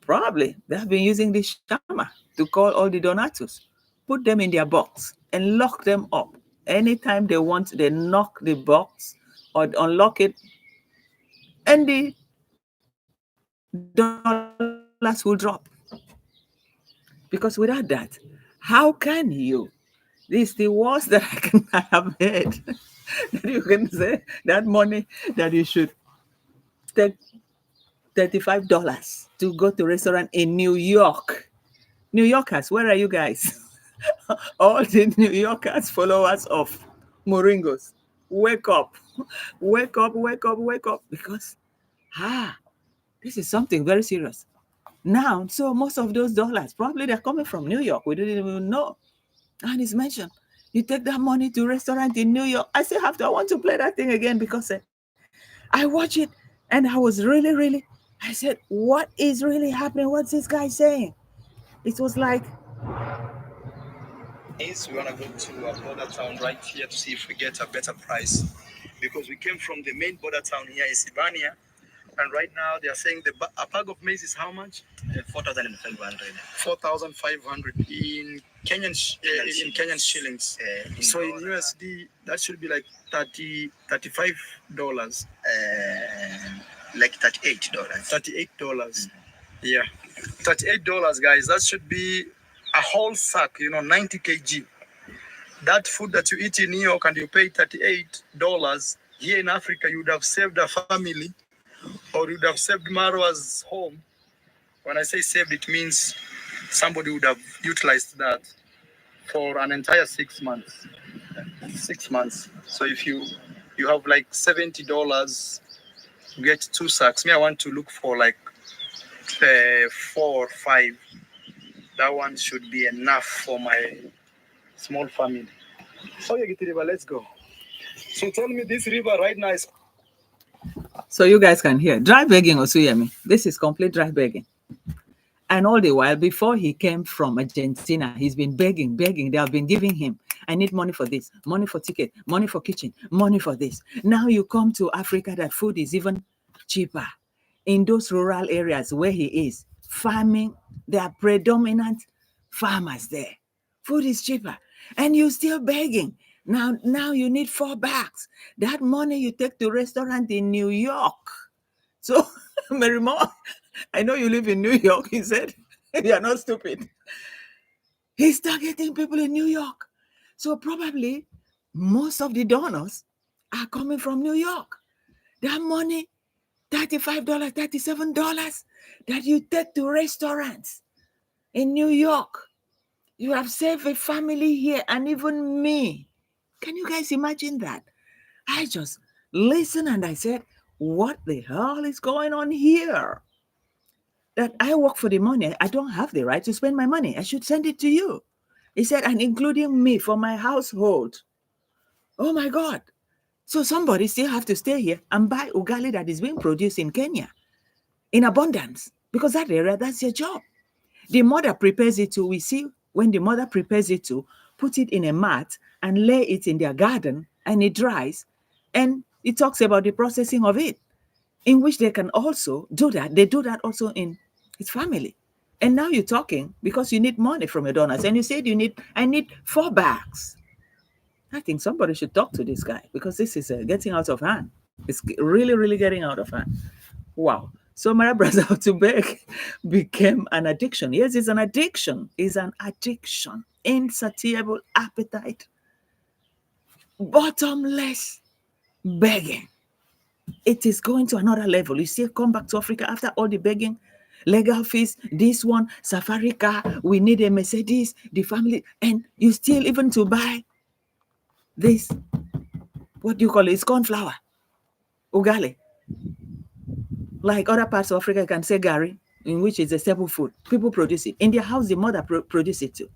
Probably they have been using the Shama to call all the Donatus, put them in their box and lock them up. Anytime they want, they knock the box or unlock it, and the dollars will drop. Because without that, how can you? This is the worst that I have heard. That you can say that money that you should take $35 to go to a restaurant in New York. New Yorkers, where are you guys? All the New Yorkers, followers of Moringos, wake up. Because, this is something very serious. Now, so most of those dollars, probably they're coming from New York. We didn't even know. And it's mentioned, you take that money to a restaurant in New York. I still I want to play that thing again because I watch it and I was really, I said, what is really happening? What's this guy saying? It was like, we want to go to a border town right here to see if we get a better price, because we came from the main border town here in Sibania. And right now they are saying a bag of maize is how much? 4,500. 4,500 in Kenyan shillings. So in USD, that should be like $35. Like $38. $38. Yeah. $38, guys. That should be a whole sack, 90 kg. That food that you eat in New York and you pay $38, here in Africa, you would have saved a family or you would have saved Marwa's home. When I say saved, it means somebody would have utilized that for an entire 6 months. 6 months. So if you have like $70, you get 2 sacks. Me, I want to look for like 4 or 5. That one should be enough for my small family. Oh, yeah, get the river. Let's go. So tell me, this river right now is. So you guys can hear dry begging, Osuyemi. This is complete dry begging. And all the while, before he came from Argentina, he's been begging. They have been giving him, I need money for this, money for ticket, money for kitchen, money for this. Now you come to Africa, that food is even cheaper. In those rural areas where he is, farming, there are predominant farmers there. Food is cheaper. And you're still begging. Now you need 4 bags. That money you take to restaurant in New York. So, Mary Moore, I know you live in New York, he said. You're not stupid. He's targeting people in New York. So probably most of the donors are coming from New York. That money, $35, $37 that you take to restaurants in New York. You have saved a family here and even me. Can you guys imagine that? I just listened and I said, what the hell is going on here? That I work for the money. I don't have the right to spend my money. I should send it to you. He said, and including me for my household. Oh my God. So somebody still have to stay here and buy ugali that is being produced in Kenya in abundance, because that area, that's your job. The mother prepares it to, we see when the mother prepares it to, put it in a mat and lay it in their garden and it dries. And it talks about the processing of it, in which they can also do that. They do that also in his family. And now you're talking because you need money from your donors. And you said I need 4 bags. I think somebody should talk to this guy because this is getting out of hand. It's really, really getting out of hand. Wow. So Mara Brazil to beg became an addiction. Yes, it's an addiction. It's an addiction. Insatiable appetite. Bottomless begging. It is going to another level. You see, come back to Africa after all the begging, legal fees, this one, safari car, we need a Mercedes, the family, and you still even to buy this, what do you call it? It's corn flour, ugali. Like other parts of Africa, you can say gari, in which is a staple food. People produce it. In their house, the mother produce it too.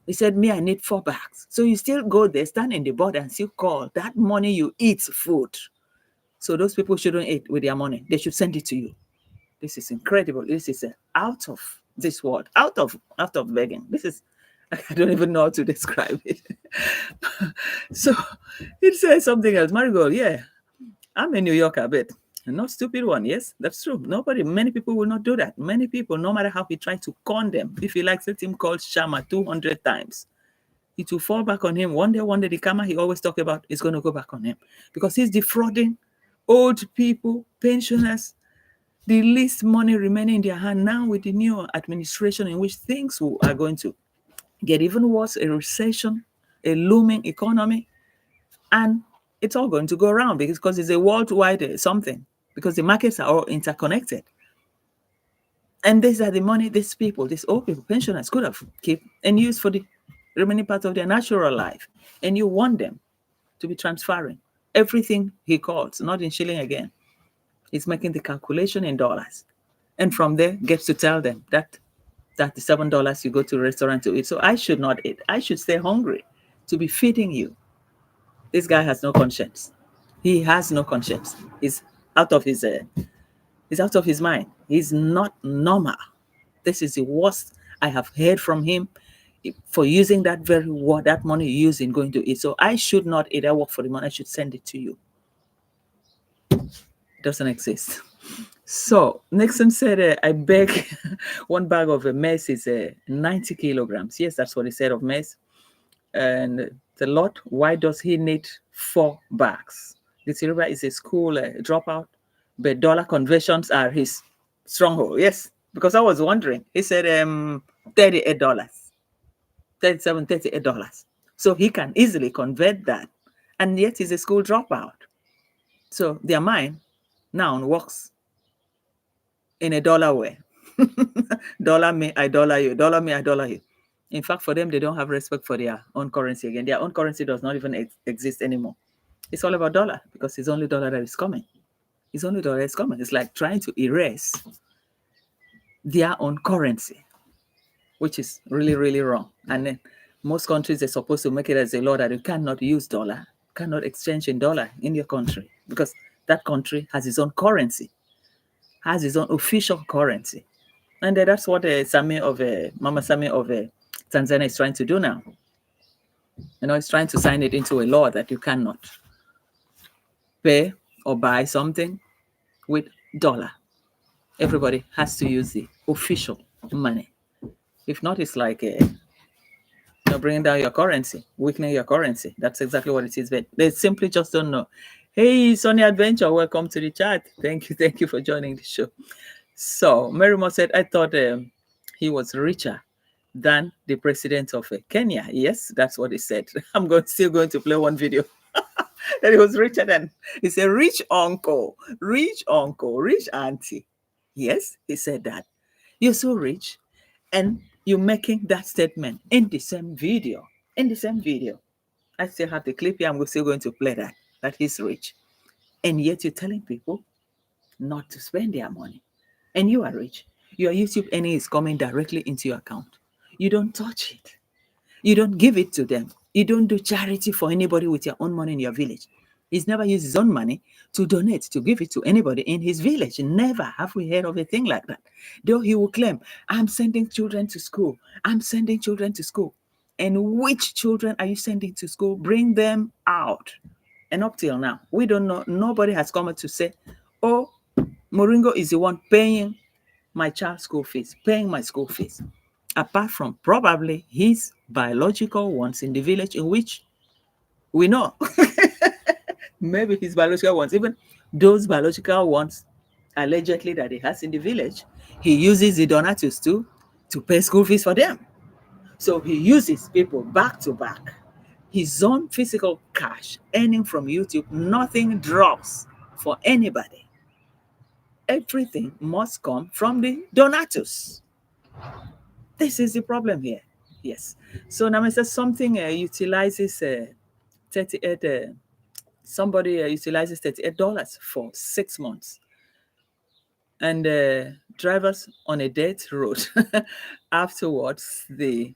He said, me, I need 4 bags. So you still go there, stand in the border and still call. That money you eat food. So those people shouldn't eat with their money. They should send it to you. This is incredible. This is out of this world, out of begging. This is, I don't even know how to describe it. So it says something else. Marigold, yeah, I'm a New Yorker, but not stupid one. Yes, that's true. Many people will not do that. Many people, no matter how he tries to con them, if he likes, let him call Shama 200 times. It will fall back on him. One day, the karma he always talk about is going to go back on him because he's defrauding old people, pensioners, the least money remaining in their hand now with the new administration in which things are going to get even worse, a recession, a looming economy, and it's all going to go around because it's a worldwide something, because the markets are all interconnected. And these are the money these people, these old people, pensioners could have kept and used for the remaining part of their natural life. And you want them to be transferring everything he calls, not in shilling again. He's making the calculation in dollars. And from there, gets to tell them that $37 you go to a restaurant to eat. So I should not eat. I should stay hungry to be feeding you. This guy has no conscience. He has no conscience. He's out of his mind. He's not normal. This is the worst I have heard from him for using that very word, that money you use in going to eat. So I should not eat. I work for the money. I should send it to you. Doesn't exist. So Nixon said, I beg one bag of maize is 90 kilograms. Yes, that's what he said of maize. And the Lord, why does he need 4 bags? The Yoruba is a school dropout, but dollar conversions are his stronghold. Yes, because I was wondering. He said $38, $38. So he can easily convert that. And yet he's a school dropout. So their mind now works in a dollar way. Dollar me, I dollar you. Dollar me, I dollar you. In fact, for them, they don't have respect for their own currency again. Their own currency does not even exist anymore. It's all about dollar because it's only dollar that is coming. It's only dollar that's coming. It's like trying to erase their own currency, which is really, really wrong. And then most countries are supposed to make it as a law that you cannot use dollar, cannot exchange in dollar in your country because that country has its own currency, has its own official currency. And that's what Mama Sami of Tanzania is trying to do now. It's trying to sign it into a law that you cannot pay or buy something with dollar. Everybody has to use the official money. If not, it's like bringing down your currency, weakening your currency. That's exactly what it is. But they simply just don't know. Hey, Sonny Adventure, welcome to the chat. Thank you for joining the show. So Merimo said, I thought he was richer than the president of Kenya. Yes, that's what he said. I'm still going to play one video. That he was richer than. He's a rich uncle, rich auntie. Yes, he said that. You're so rich, and you're making that statement in the same video. I still have the clip here. I'm still going to play that he's rich. And yet you're telling people not to spend their money. And you are rich. Your YouTube earning is coming directly into your account. You don't touch it. You don't give it to them. You don't do charity for anybody with your own money in your village. He's never used his own money to donate, to give it to anybody in his village. Never have we heard of a thing like that. Though he will claim, I'm sending children to school. I'm sending children to school. And which children are you sending to school? Bring them out. And up till now, we don't know. Nobody has come to say, oh, Moringo is the one paying my child's school fees, paying my school fees. Apart from probably his biological ones in the village in which we know. Maybe his biological ones, even those biological ones allegedly that he has in the village, he uses the donators to pay school fees for them. So he uses people back to back. His own physical cash earning from YouTube, nothing drops for anybody. Everything must come from the donators. This is the problem here. Yes. So now it says something utilizes 38. Somebody utilizes $38 for 6 months, and drivers on a dirt road. Afterwards, the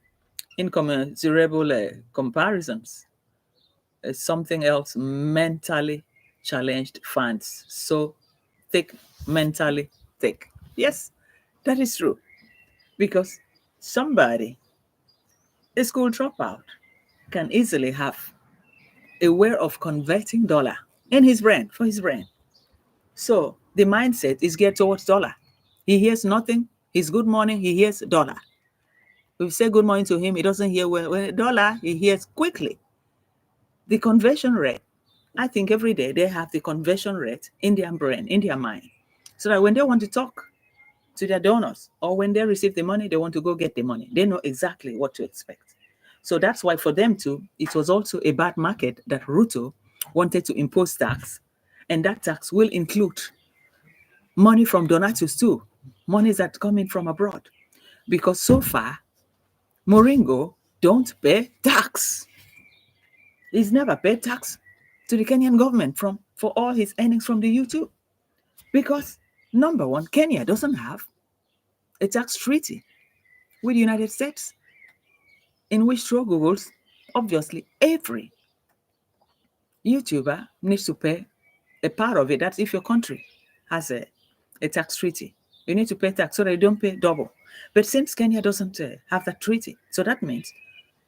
incommensurable comparisons. Something else, mentally challenged fans. So thick, mentally thick. Yes, that is true. Because somebody, a school dropout, can easily have a way of converting dollar in his brain, for his brain. So the mindset is geared towards dollar. He hears nothing. His good morning, he hears dollar. If we say good morning to him, he doesn't hear well. Dollar, he hears quickly. The conversion rate, I think every day they have the conversion rate in their brain, in their mind. So that when they want to talk to their donors or when they receive the money, they want to go get the money. They know exactly what to expect. So that's why for them too, it was also a bad market that Ruto wanted to impose tax. And that tax will include money from donators too, monies that come in from abroad. Because so far, Moringo don't pay tax. He's never paid tax to the Kenyan government for all his earnings from the YouTube. Because, number one, Kenya doesn't have a tax treaty with the United States in which through Google's, obviously, every YouTuber needs to pay a part of it. That's if your country has a tax treaty. You need to pay tax so that you don't pay double. But since Kenya doesn't have that treaty, so that means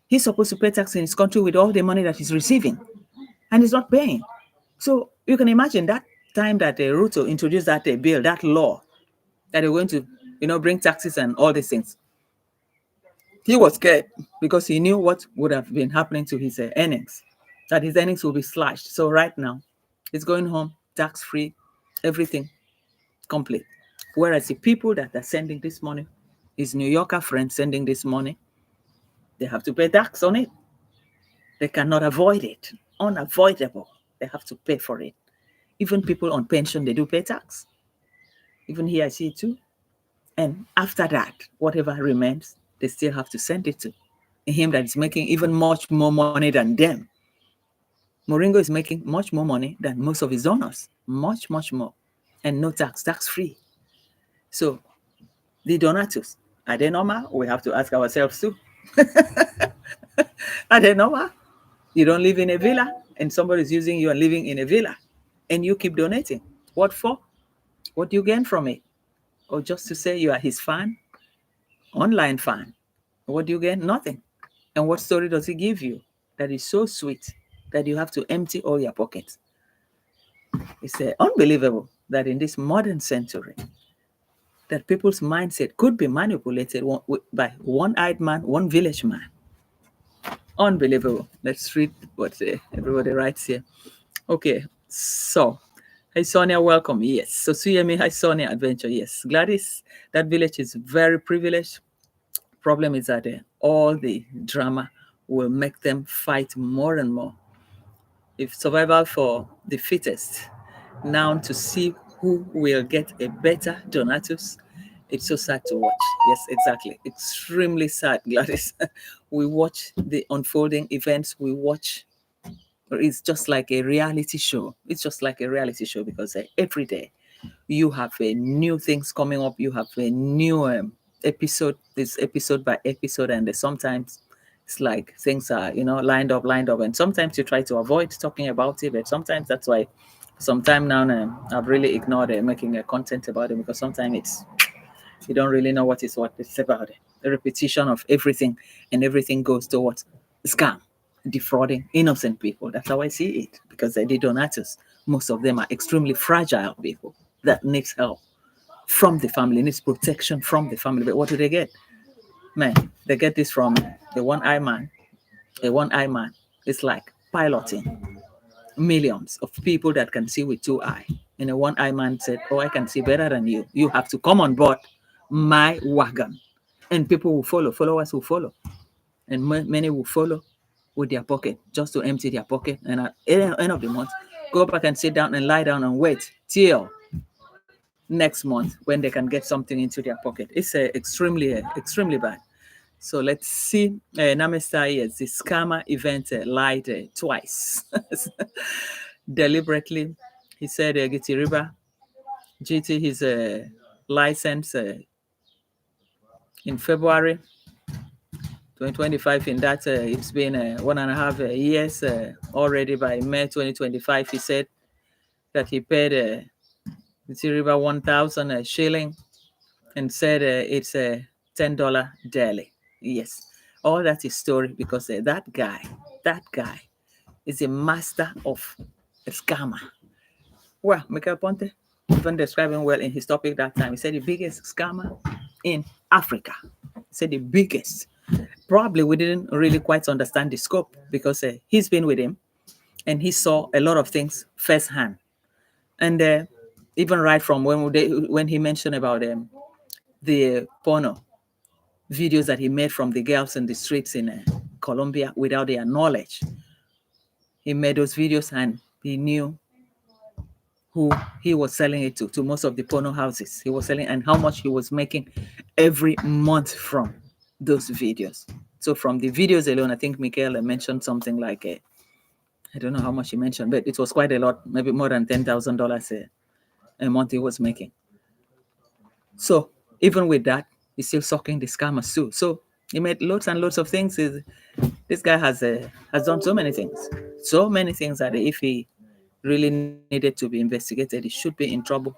he's supposed to pay tax in his country with all the money that he's receiving, and he's not paying. So you can imagine that time that Ruto introduced that bill, that law, that they're going to, bring taxes and all these things, he was scared because he knew what would have been happening to his earnings, that his earnings will be slashed. So right now, he's going home tax-free, everything complete. Whereas the people that are sending this money, his New Yorker friends sending this money, they have to pay tax on it. They cannot avoid it. Unavoidable. They have to pay for it. Even people on pension, they do pay tax. Even here, I see it too. And after that, whatever remains, they still have to send it to him that is making even much more money than them. Moringo is making much more money than most of his donors. Much, much more. And no tax, tax-free. So the donators, are they normal? We have to ask ourselves too. Are they normal? You don't live in a villa and somebody's using you and living in a villa and you keep donating. What for? What do you gain from it? Or just to say you are his fan? Online fan. What do you gain? Nothing. And what story does he give you that is so sweet that you have to empty all your pockets? It's unbelievable that in this modern century, that people's mindset could be manipulated by one-eyed man, one village man. Unbelievable. Let's read what everybody writes here. Okay, so, hi Sonia, welcome. Yes. So Suyemi, hi Sonia, adventure. Yes. Gladys, that village is very privileged. Problem is that all the drama will make them fight more and more. If survival for the fittest, now to see who will get a better donatus, it's so sad to watch. Yes, exactly. Extremely sad, Gladys. We watch the unfolding events. We watch. It's just like a reality show. It's just like a reality show because every day you have new things coming up. You have a new episode. This episode by episode, and sometimes it's like things are lined up, and sometimes you try to avoid talking about it, but sometimes that's why. Sometime now, I've really ignored making a content about it because sometimes it's you don't really know what it's about. The repetition of everything, and everything goes towards scam, defrauding innocent people. That's how I see it because the donators, most of them are extremely fragile people that needs help from the family, needs protection from the family. But what do they get? Man, they get this from the one-eye man. A one-eye man is like piloting millions of people that can see with two eyes. And a one-eye man said, oh, I can see better than you. You have to come on board my wagon. And people will follow. Followers will follow. And many will follow with their pocket just to empty their pocket. And at the end of the month, go back and sit down and lie down and wait till next month when they can get something into their pocket. It's extremely bad. So let's see. Namaste, yes, the scammer event lied twice. Deliberately, he said Gitiriba, GT, his license in February 2025. In that, it's been 1.5 years already. By May 2025, he said that he paid Gitiriba 1,000 shilling and said it's a $10 daily. Yes, all that is story because that guy is a master of a scammer. Well, Michael Ponte even described him well in his topic that time. He said the biggest scammer in Africa. He said the biggest. Probably we didn't really quite understand the scope because he's been with him and he saw a lot of things firsthand. And even right from when he mentioned about the porno videos that he made from the girls in the streets in Colombia without their knowledge. He made those videos and he knew who he was selling it to most of the porno houses. He was selling and how much he was making every month from those videos. So from the videos alone, I think Michael mentioned something like, I don't know how much he mentioned, but it was quite a lot, maybe more than $10,000 a month he was making. So even with that, he's still sucking the scammers too. So he made loads and loads of things. This guy has done so many things that if he really needed to be investigated, he should be in trouble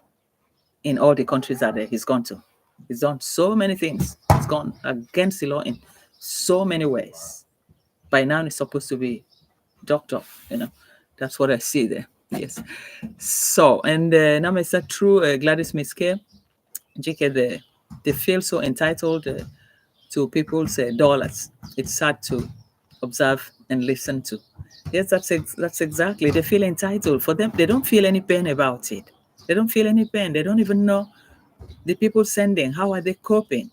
in all the countries that he's gone to. He's done so many things. He's gone against the law in so many ways. By now, he's supposed to be doctor. That's what I see there. Yes. So, and now is that true, Gladys Miske, JK, they feel so entitled to people's dollars. It's sad to observe and listen to. Yes, that's exactly. They feel entitled. For them, they don't feel any pain about it. They don't feel any pain. They don't even know the people sending. How are they coping?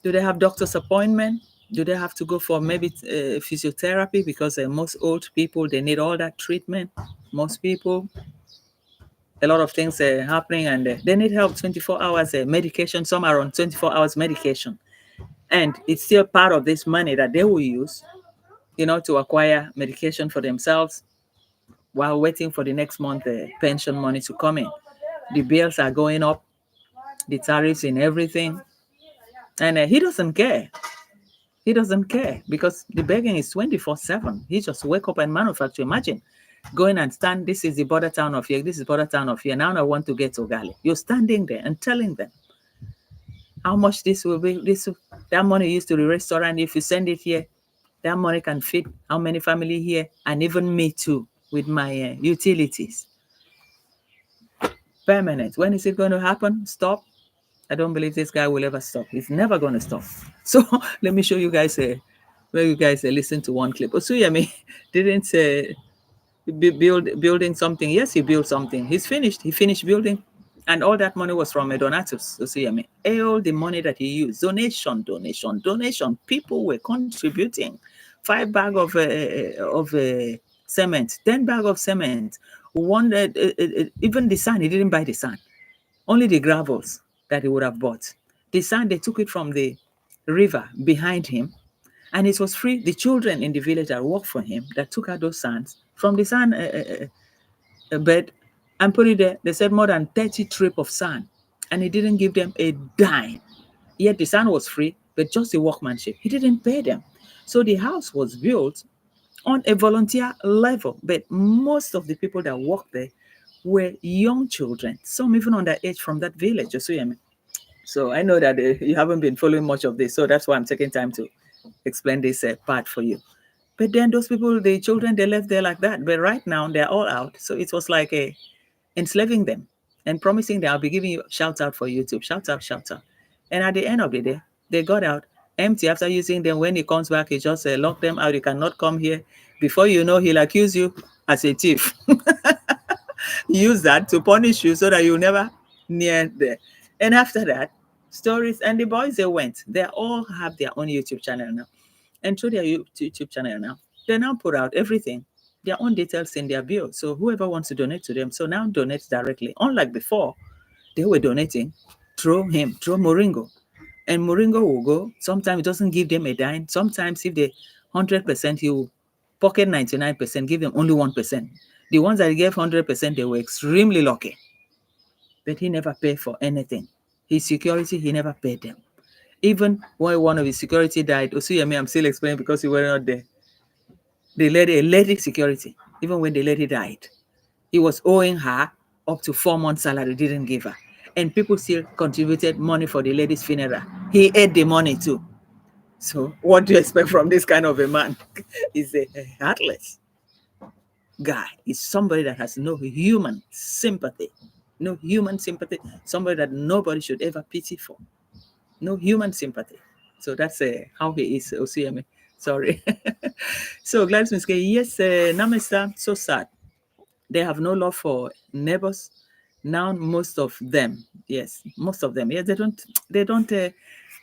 Do they have doctor's appointment? Do they have to go for maybe physiotherapy? Because most old people, they need all that treatment. Most people, a lot of things are happening, and they need help 24 hours medication. Some are on 24 hours medication. And it's still part of this money that they will use, to acquire medication for themselves while waiting for the next month pension money to come in. The bills are going up, the tariffs in everything. And he doesn't care. He doesn't care because the begging is 24/7. He just wake up and manufacture. Imagine going and stand. This is the border town of here. This is border town of here. Now I want to get to Gali. You're standing there and telling them how much this will be. That money used to the restaurant. If you send it here, that money can feed how many family here, and even me too with my utilities. Permanent. When is it going to happen? Stop. I don't believe this guy will ever stop. He's never going to stop. So let me show you guys where you guys listen to one clip. Osuyemi didn't building something. Yes, he built something. He's finished. He finished building, and all that money was from Donatus. Osuyemi. All the money that he used, donation. People were contributing. 5 bag of cement, 10 bag of cement. One even the sand. He didn't buy the sand. Only the gravels that he would have bought. The sand, they took it from the river behind him, and it was free. The children in the village that worked for him that took out those sands from the sand bed and put it there. They said more than 30 trip of sand, and he didn't give them a dime. Yet the sand was free, but just the workmanship. He didn't pay them. So the house was built on a volunteer level, but most of the people that worked there were young children, some even underage from that village. So I know that you haven't been following much of this, so that's why I'm taking time to explain this part for you. But then those people, the children, they left there like that. But right now they're all out. So it was like enslaving them and promising that I'll be giving you shout out for YouTube, shout out, shout out. And at the end of the day, they got out empty after using them. When he comes back, he just locked them out. You cannot come here. Before you know, he'll accuse you as a thief. Use that to punish you so that you never near there. And after that, stories and the boys, they went. They all have their own YouTube channel now. And through their YouTube channel now, they now put out everything, their own details in their bio. So whoever wants to donate to them, so now donate directly. Unlike before, they were donating through him, through Moringo. And Moringo will go. Sometimes it doesn't give them a dime. Sometimes if they 100%, he will pocket 99%, give them only 1%. The ones that he gave 100%, they were extremely lucky. But he never paid for anything. His security, he never paid them. Even when one of his security died, Osuyemi, I'm still explaining because you were not there. The lady, a lady security, even when the lady died, he was owing her up to 4 months' salary, didn't give her. And people still contributed money for the lady's funeral. He ate the money too. So what do you expect from this kind of a man? He's a heartless guy. He's somebody that has no human sympathy. No human sympathy. Somebody that nobody should ever pity for. No human sympathy. So that's how he is, Osuyemi. Sorry. So Gladys Miske, yes, Namesta, so sad. They have no love for neighbors. Now most of them, yes, most of them, yes, they don't,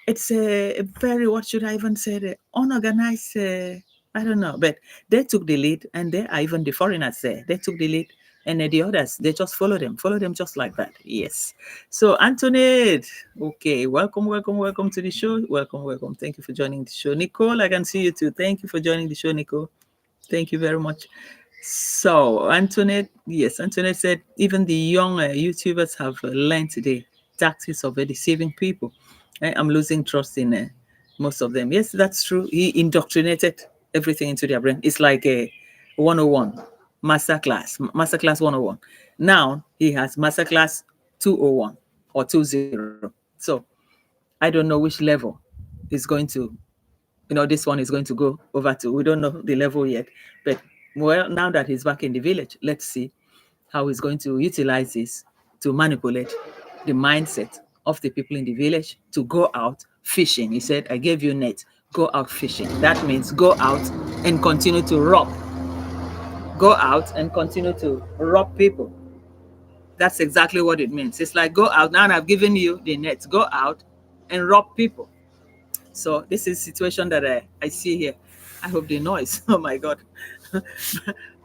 it's a very, what should I even say, the unorganized, I don't know, but they took the lead, and they are even the foreigners there. They took the lead, and the others, they just follow them just like that. Yes. So Antoinette, okay, welcome to the show. Welcome. Thank you for joining the show. Nicole, I can see you too. Thank you for joining the show, Nicole. Thank you very much. So Antoinette, yes, Antoinette said even the young YouTubers have learned the tactics of deceiving people. I'm losing trust in most of them. Yes, that's true. He indoctrinated everything into their brain. It's like a 101 masterclass 101. Now he has masterclass 201 or 20. So I don't know which level is going to, this one is going to go over to. We don't know the level yet, but well, now that he's back in the village, let's see how he's going to utilize this to manipulate the mindset of the people in the village to go out fishing. He said, I gave you net, go out fishing. That means go out and continue to rob. Go out and continue to rob people. That's exactly what it means. It's like, go out now, and I've given you the net. Go out and rob people. So this is a situation that I see here. I hope the noise. Oh my God.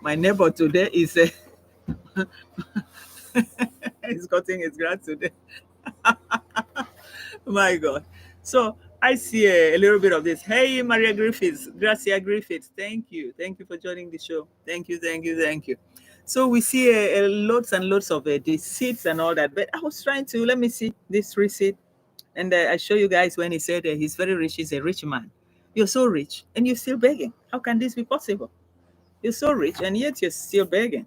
My neighbor today is he's cutting his grass today. My God. So I see a little bit of this. Hey, Maria Griffiths, Gracia Griffiths. Thank you. Thank you for joining the show. Thank you, thank you, thank you. So we see loads and loads of receipts and all that. But I was trying to, let me see this receipt. And I show you guys when he said he's very rich, he's a rich man. You're so rich and you're still begging. How can this be possible? You're so rich and yet you're still begging.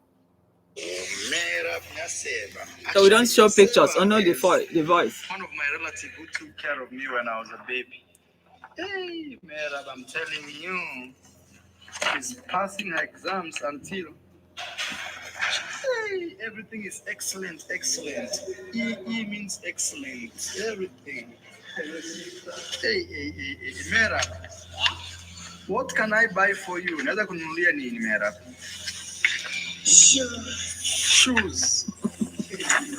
So we don't show pictures, only the voice. One of my relatives who took care of me when I was a baby. Hey, Merab, I'm telling you, she's passing her exams until hey, everything is excellent, excellent. E means excellent, everything. Hey, Merab, what can I buy for you? Naweza kununulia nini, Merab? Shoes.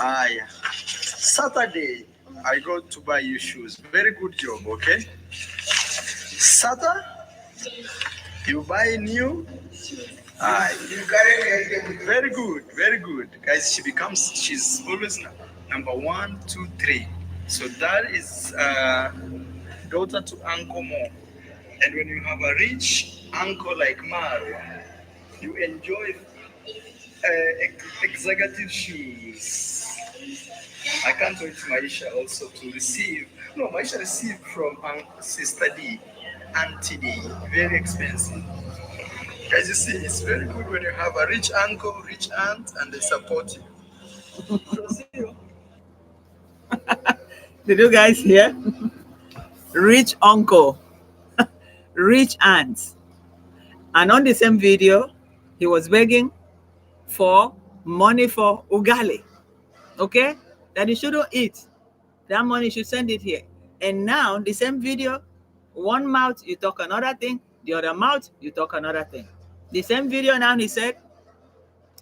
Aya. Saturday, I go to buy you shoes. Very good job, okay? Saturday, you buy new. Very good, very good. Guys, she's always number 1, 2, 3. So that is daughter to Uncle Mo. And when you have a rich uncle like Marwa, you enjoy executive shoes. I can't wait Maisha also to receive. No, Maisha received from Sister D, Auntie D. Very expensive. Guys, you see, it's very good when you have a rich uncle, rich aunt, and they support you. Did you guys hear? Rich uncle, rich aunt. And on the same video, he was begging for money for ugali. Okay? That he shouldn't eat. That money should send it here. And now the same video, one mouth you talk another thing, the other mouth you talk another thing. The same video now he said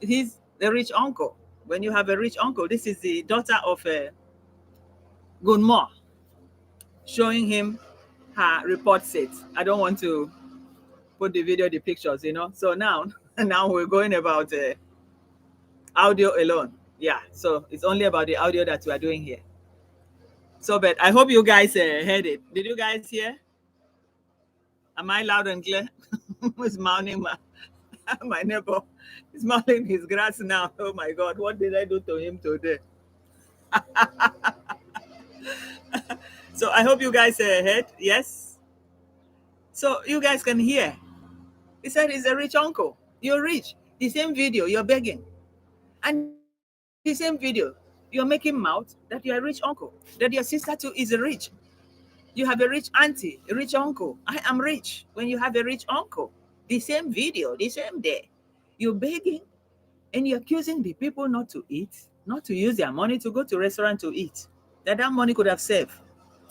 he's the rich uncle. When you have a rich uncle, this is the daughter of Gunmo showing him her report set. I don't want to put the video, the pictures, So now we're going about audio alone. Yeah, so it's only about the audio that we are doing here. So, but I hope you guys heard it. Did you guys hear? Am I loud and clear? Who's mounting my neighbor? He's mounting his grass now. Oh my God, what did I do to him today? So I hope you guys heard. Yes. So you guys can hear. He said he's a rich uncle. You're rich. The same video, you're begging. And the same video, you're making mouth that you're a rich uncle, that your sister too is rich. You have a rich auntie, a rich uncle. I am rich. When you have a rich uncle, the same video, the same day, you're begging and you're accusing the people not to eat, not to use their money to go to restaurant to eat, that money could have saved.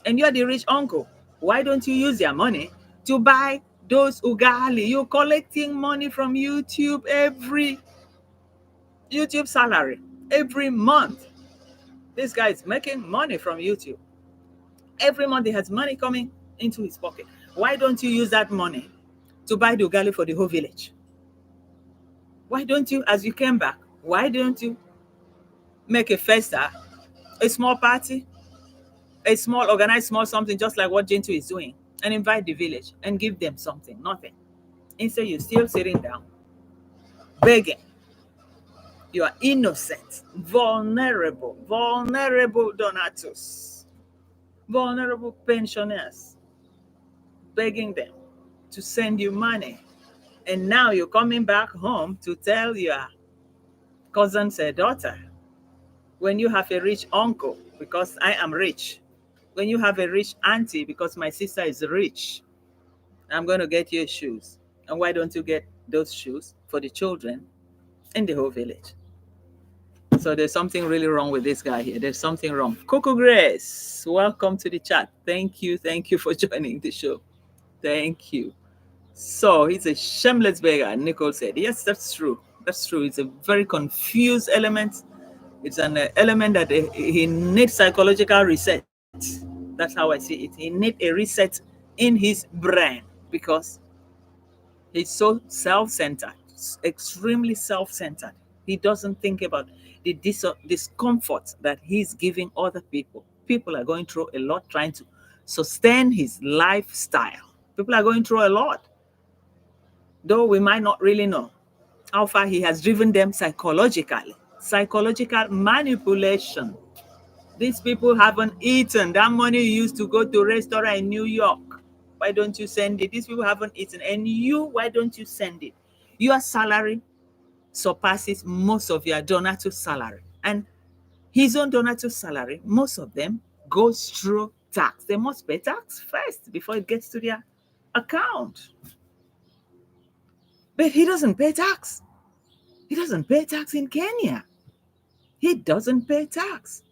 And you're the rich uncle. Why don't you use your money to buy those ugali? You're collecting money from YouTube every YouTube salary every month. This guy is making money from YouTube. Every month he has money coming into his pocket. Why don't you use that money to buy the ugali for the whole village? Why don't you, as you came back, why don't you make a festa, a small party, organize small something just like what Gentoo is doing, and invite the village and give them something? Nothing. Instead, you're still sitting down, begging. You are innocent, vulnerable donatus, vulnerable pensioners, begging them to send you money. And now you're coming back home to tell your cousin's daughter, when you have a rich uncle, because I am rich, when you have a rich auntie, because my sister is rich, I'm going to get you shoes. And why don't you get those shoes for the children in the whole village? So there's something really wrong with this guy here. There's something wrong. Coco Grace, welcome to the chat. Thank you for joining the show. Thank you. So he's a shameless beggar, Nicole said. Yes, that's true. That's true. It's a very confused element. It's an element that he needs psychological reset. That's how I see it. He needs a reset in his brain because he's so self-centered, extremely self-centered. He doesn't think about the discomfort that he's giving other people. People are going through a lot trying to sustain his lifestyle. People are going through a lot, though we might not really know how far he has driven them psychologically. Psychological manipulation. These people haven't eaten. That money you used to go to a restaurant in New York, why don't you send it? These people haven't eaten. And you, why don't you send it? Your salary surpasses most of your donator's salary. And his own donator's salary, most of them goes through tax. They must pay tax first before it gets to their account. But he doesn't pay tax. He doesn't pay tax in Kenya. He doesn't pay tax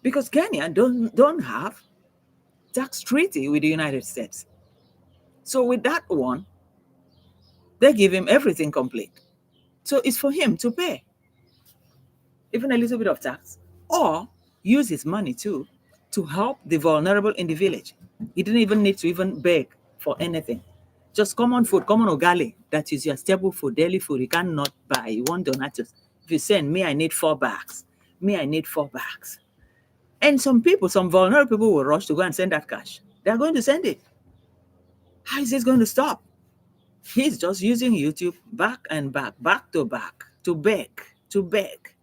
because Kenya don't have tax treaty with the United States. So with that one, they give him everything complete. So it's for him to pay even a little bit of tax or use his money too to help the vulnerable in the village. He didn't even need to even beg for anything. Just common food, common ugali, that is your staple food, daily food. You cannot buy. You want donatus. If you send me, I need 4 bags. Me, I need 4 bags. And some people, some vulnerable people will rush to go and send that cash. They're going to send it. How is this going to stop? He's just using YouTube back and back to back, to beg.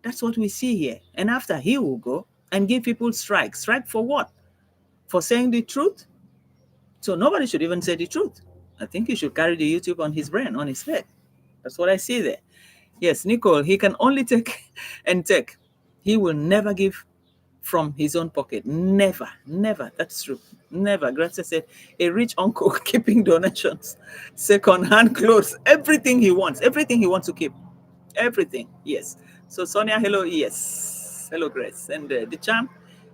That's what we see here. And after, he will go and give people strike. Strike for what? For saying the truth? So nobody should even say the truth. I think he should carry the YouTube on his brain, on his head. That's what I see there. Yes, Nicole, he can only take and take. He will never give from his own pocket. Never. That's true. Never. Gracia said, a rich uncle keeping donations, second-hand clothes, everything he wants to keep. Everything. Yes. So Sonia, hello. Yes. Hello, Grace. And the champ,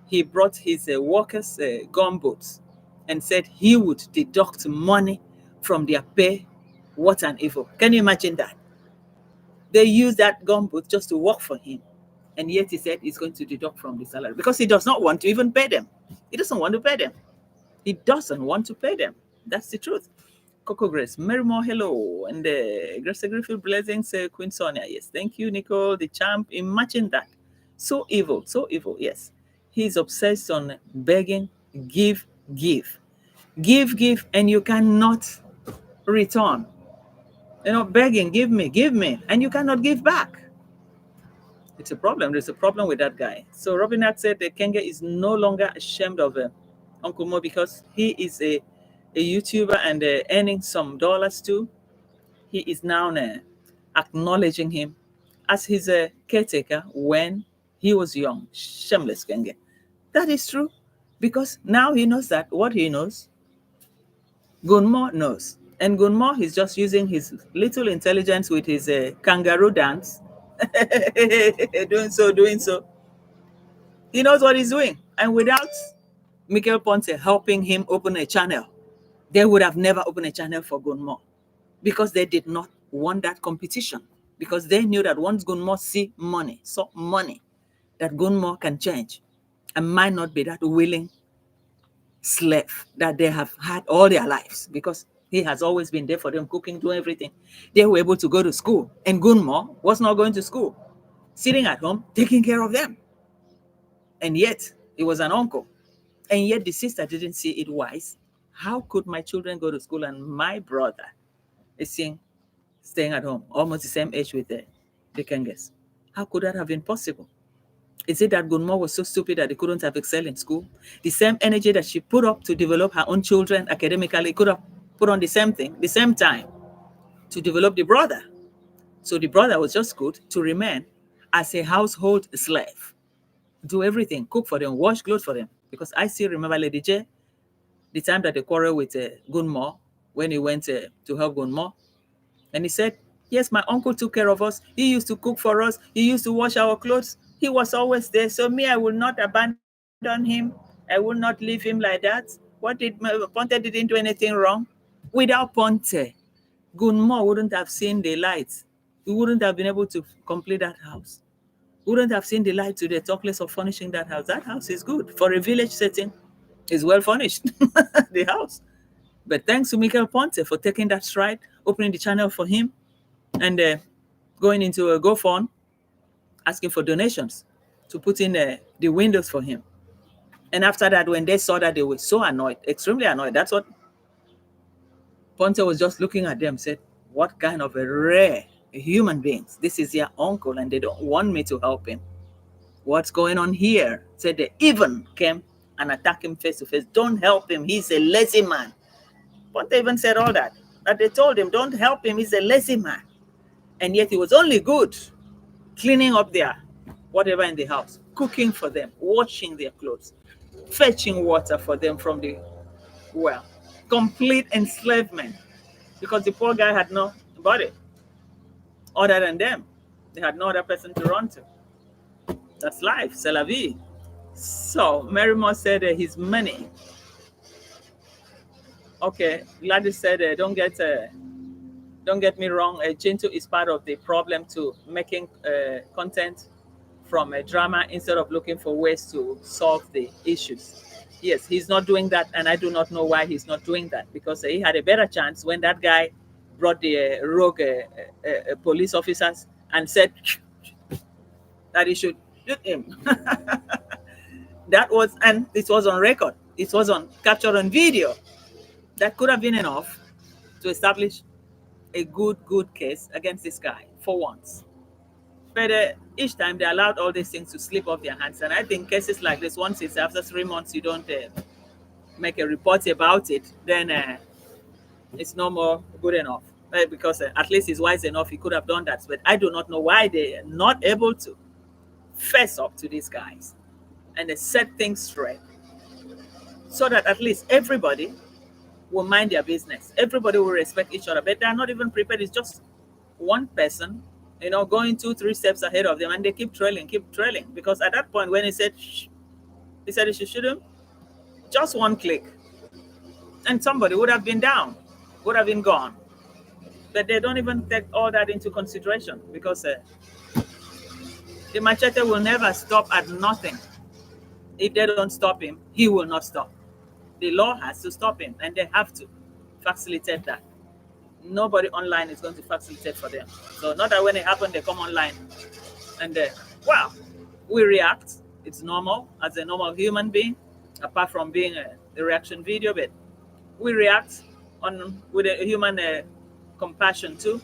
he brought his workers' gumboots and said he would deduct money from their pay. What an evil. Can you imagine that? They use that gumboot just to work for him. And yet he said he's going to deduct from the salary because he does not want to even pay them. He doesn't want to pay them. He doesn't want to pay them. That's the truth. Coco Grace, Mary Moore, hello. And Grace Griffith, blessings, Queen Sonia. Yes, thank you, Nicole, the champ. Imagine that. So evil, yes. He's obsessed on begging, give, and you cannot return. Begging, give me, and you cannot give back. It's a problem. There's a problem with that guy. So Robin Hart said that Kenge is no longer ashamed of Uncle Mo because he is a YouTuber and earning some dollars too. He is now acknowledging him as his caretaker when he was young. Shameless Kenge. That is true because now he knows that what he knows, Gunmo knows. And Gunmo is just using his little intelligence with his kangaroo dance. doing so. He knows what he's doing. And without Michael Ponce helping him open a channel, they would have never opened a channel for Gunmo because they did not want that competition. Because they knew that once Gunmo saw money, that Gunmo can change and might not be that willing slave that they have had all their lives because he has always been there for them, cooking, doing everything. They were able to go to school, and Gunmo was not going to school, sitting at home, taking care of them. And yet, he was an uncle. And yet, the sister didn't see it wise. How could my children go to school and my brother is staying at home, almost the same age with the Kenges? How could that have been possible? Is it that Gunmo was so stupid that he couldn't have excelled in school? The same energy that she put up to develop her own children academically could have put on the same thing, the same time, to develop the brother. So the brother was just good to remain as a household slave, do everything, cook for them, wash clothes for them. Because I still remember Lady J, the time that they quarreled with Gunmo when he went to help Gunmo, and he said Yes, my uncle took care of us. He used to cook for us. He used to wash our clothes. He was always there. So me, I will not abandon him. I will not leave him like that. What did Ponte didn't do anything wrong? Without Ponte, Gunmo wouldn't have seen the light. We wouldn't have been able to complete that house. We wouldn't have seen the light today, talk less of furnishing that house. That house is good. For a village setting, it's well furnished, the house. But thanks to Michael Ponte for taking that stride, opening the channel for him, and going into a GoFund, asking for donations to put in the windows for him. And after that, when they saw that, they were so annoyed, extremely annoyed. That's what Ponte was just looking at them, said, what kind of a rare human beings? This is your uncle, and they don't want me to help him. What's going on here? Said they even came and attacked him face to face. Don't help him. He's a lazy man. Ponte even said all that. That they told him, don't help him. He's a lazy man. And yet he was only good cleaning up their whatever in the house, cooking for them, washing their clothes, fetching water for them from the well. Complete enslavement. Because the poor guy had no body other than them. They had no other person to run to. That's life, c'est la vie. So Merrimore said his money. Okay, Gladys said don't get me wrong, Chintu is part of the problem to making content from a drama instead of looking for ways to solve the issues. Yes, he's not doing that, and I do not know why he's not doing that, because he had a better chance when that guy brought the rogue police officers and said that he should shoot him. That was, and it was on record. It was on captured on video. That could have been enough to establish a good case against this guy for once. But each time they allowed all these things to slip off their hands. And I think cases like this, once it's after 3 months, you don't make a report about it, then it's no more good enough. Because at least he's wise enough, he could have done that. But I do not know why they're not able to face up to these guys and they set things straight so that at least everybody will mind their business. Everybody will respect each other, but they're not even prepared. It's just one person, going 2-3 steps ahead of them, and they keep trailing. Because at that point, when he said, shh, he said he should shoot him, just one click, and somebody would have been down, would have been gone. But they don't even take all that into consideration because the machete will never stop at nothing. If they don't stop him, he will not stop. The law has to stop him, and they have to facilitate that. Nobody online is going to facilitate for them. So not that when it happens, they come online and wow, we react. It's normal as a normal human being, apart from being a reaction video, but we react with a human compassion too.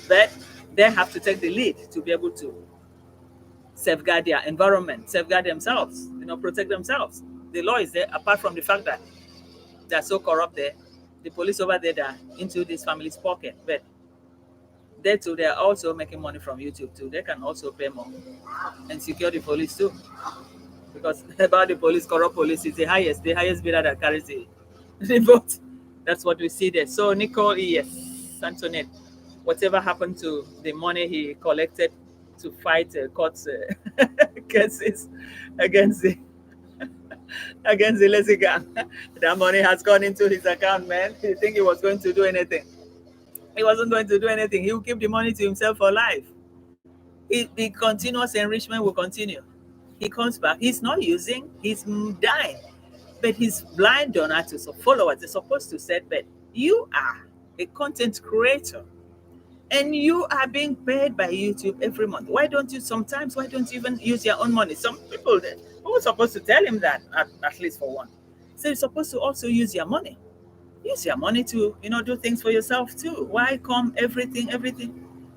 But they have to take the lead to be able to safeguard their environment, safeguard themselves, protect themselves. The law is there, apart from the fact that they're so corrupt there. The police over there are into this family's pocket, but they too, they're also making money from YouTube too. They can also pay more and secure the police too. Because about the police, corrupt police is the highest bidder that carries the vote. That's what we see there. So Nicole, yes, Antoinette, whatever happened to the money he collected to fight court cases against the lazy gang, that money has gone into his account, man. You think he was going to do anything? He wasn't going to do anything. He will keep the money to himself for life. The continuous enrichment will continue. He comes back. He's not using. He's dying. But his blind donors or followers, they're supposed to say, but you are a content creator and you are being paid by YouTube every month. Why don't you even use your own money? Some people, who were supposed to tell him that, at least for one. So you're supposed to also use your money. Use your money to, do things for yourself too. Why come everything?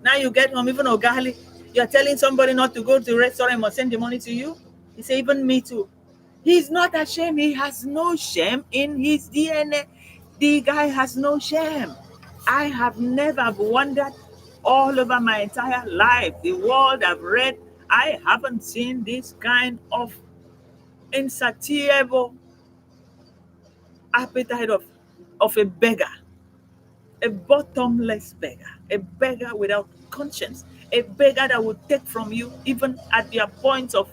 Now you get home, even Ogali, you're telling somebody not to go to the restaurant, must send the money to you. He say, even me too. He's not ashamed. He has no shame in his DNA. The guy has no shame. I have never wondered all over my entire life, the world I've read, I haven't seen this kind of insatiable appetite of a beggar. a bottomless beggar, a beggar without conscience, a beggar that will take from you even at your point of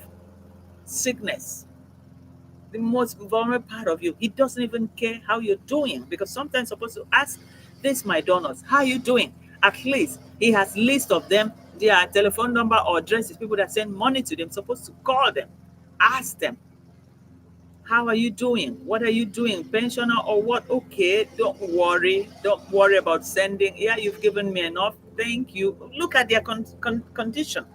sickness, the most vulnerable part of you. He doesn't even care how you're doing, because sometimes you're supposed to ask this my donors, how are you doing? At least he has list of them, their telephone number or addresses, people that send money to them, supposed to call them, ask them, how are you doing? What are you doing? Pensioner or what? Okay, don't worry. Don't worry about sending. Yeah, you've given me enough. Thank you. Look at their condition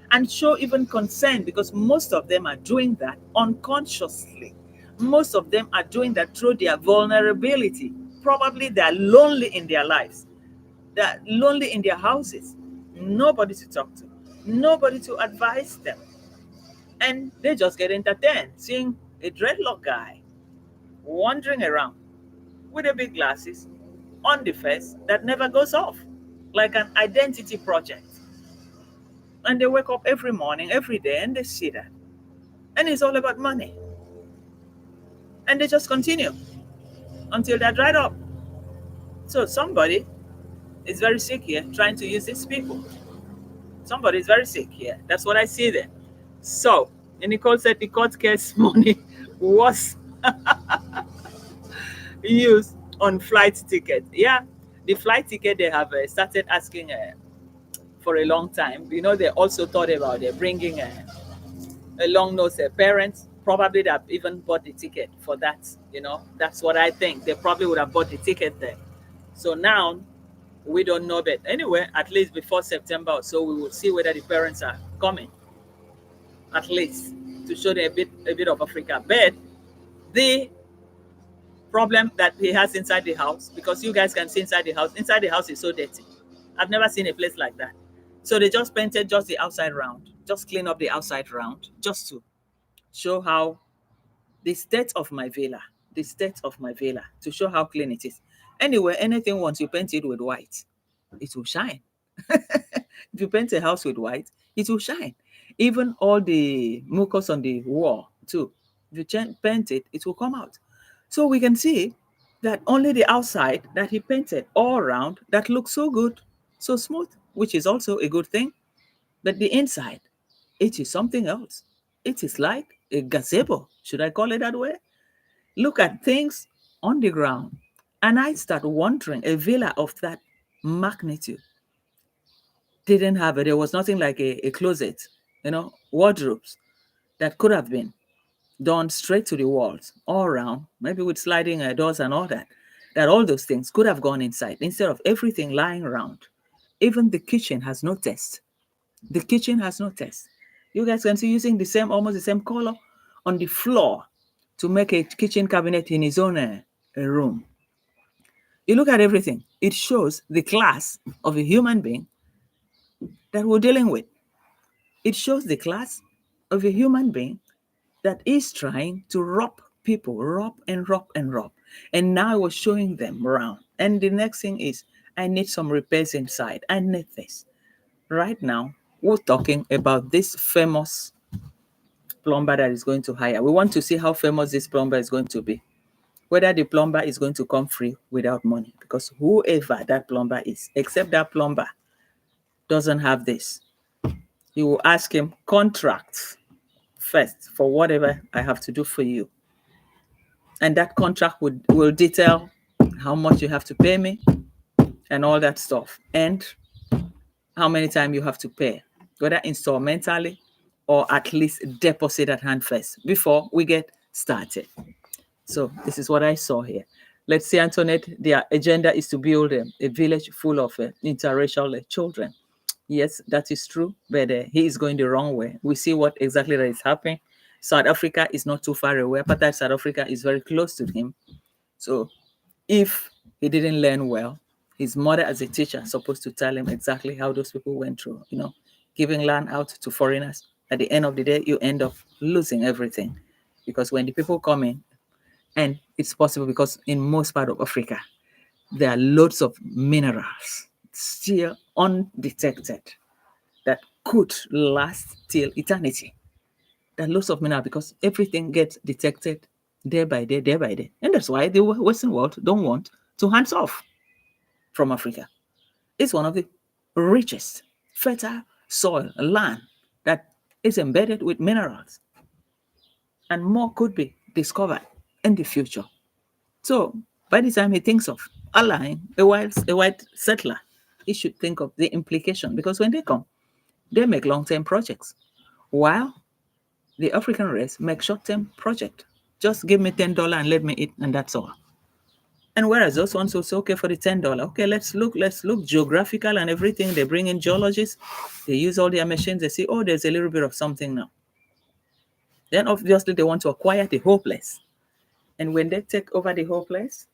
and show even concern, because most of them are doing that unconsciously. Most of them are doing that through their vulnerability. Probably they're lonely in their lives, they're lonely in their houses. Nobody to talk to, nobody to advise them, and they just get entertained seeing a dreadlock guy wandering around with a big glasses on the face that never goes off, like an identity project. And they wake up every morning, every day, and they see that. And it's all about money. And they just continue until they're dried up. So somebody is very sick here trying to use these people. Somebody is very sick here. That's what I see there. So, and Nicole said the court case money was used on flight ticket. Yeah, the flight ticket they have started asking for a long time. You know, they also thought about bringing a long nose parents. Probably they have even bought the ticket for that. You know, that's what I think. They probably would have bought the ticket there. So now we don't know, but anyway, at least before September or so, we will see whether the parents are coming. At least to show them a bit of Africa. But the problem that he has inside the house, because you guys can see inside the house is so dirty. I've never seen a place like that. So they just painted just the outside round, just clean up the outside round, just to show how the state of my villa, the state of my villa, to show how clean it is. Anyway, anything once you paint it with white, it will shine. If you paint a house with white, it will shine. Even all the mucus on the wall too, if you paint it, it will come out. So we can see that only the outside that he painted all around that looks so good, so smooth, which is also a good thing. But the inside, it is something else. It is like a gazebo, should I call it that way? Look at things on the ground. And I start wondering, a villa of that magnitude didn't have it. There was nothing like a closet, wardrobes that could have been done straight to the walls, all around, maybe with sliding doors and all that. That all those things could have gone inside instead of everything lying around. Even the kitchen has no test. The kitchen has no test. You guys can see using almost the same color on the floor to make a kitchen cabinet in his own room. You look at everything, it shows the class of a human being that we're dealing with. It shows the class of a human being that is trying to rob people, rob and rob and rob. And now I was showing them around. And the next thing is, I need some repairs inside. I need this. Right now, we're talking about this famous plumber that is going to hire. We want to see how famous this plumber is going to be. Whether the plumber is going to come free without money. Because whoever that plumber is, except that plumber doesn't have this. You will ask him contracts first for whatever I have to do for you. And that contract will detail how much you have to pay me and all that stuff. And how many times you have to pay, whether instrumentally or at least deposit at hand first before we get started. So this is what I saw here. Let's see, Antoinette, their agenda is to build a village full of interracial children. Yes, that is true, but he is going the wrong way. We see what exactly that is happening. South Africa is not too far away. Apartheid South Africa is very close to him. So if he didn't learn well, his mother as a teacher is supposed to tell him exactly how those people went through, giving land out to foreigners. At the end of the day, you end up losing everything. Because when the people come in, and it's possible because in most part of Africa, there are loads of minerals still undetected that could last till eternity. There are loads of minerals because everything gets detected day by day, day by day. And that's why the Western world don't want to hands off. from Africa. It's one of the richest fertile soil land that is embedded with minerals, and more could be discovered in the future. So by the time he thinks of allying a white settler, he should think of the implication, because when they come, they make long-term projects, while the African race make short-term project. Just give me $10 and let me eat, and that's all. And whereas those ones will say, okay, for the $10, okay, let's look geographical and everything. They bring in geologists, they use all their machines, they see, oh, there's a little bit of something now. Then obviously they want to acquire the whole place. And when they take over the whole place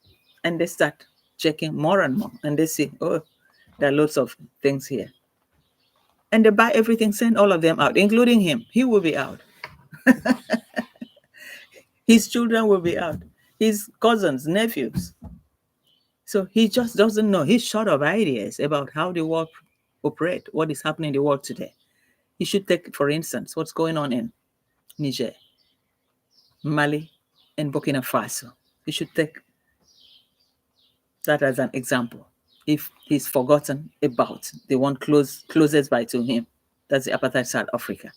and they start checking more and more, and they see, oh, there are lots of things here. And they buy everything, send all of them out, including him. He will be out. His children will be out. His cousins, nephews. So he just doesn't know. He's short of ideas about how the world operate, what is happening in the world today. He should take, for instance, what's going on in Niger, Mali, and Burkina Faso. He should take that as an example. If he's forgotten about the one closest by to him, that's the apartheid South Africa,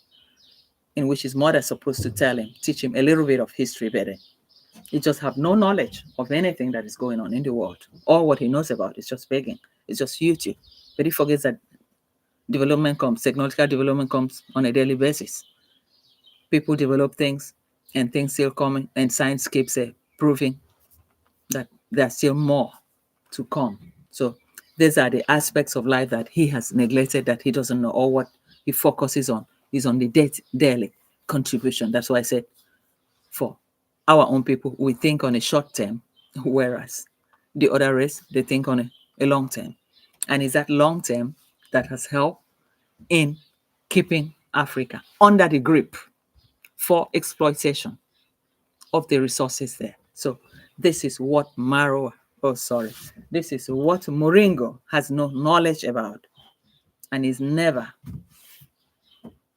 in which his mother is supposed to teach him a little bit of history better. He just have no knowledge of anything that is going on in the world. All what he knows about is just begging. It's just YouTube. But he forgets that technological development comes on a daily basis. People develop things, and things still coming, and science keeps proving that there's still more to come. So these are the aspects of life that he has neglected, that he doesn't know, or what he focuses on is on the daily contribution. That's why I said, for our own people, we think on a short term, whereas the other race, they think on a long term. And it's that long term that has helped in keeping Africa under the grip for exploitation of the resources there. So this is what this is what Moringo has no knowledge about, and is never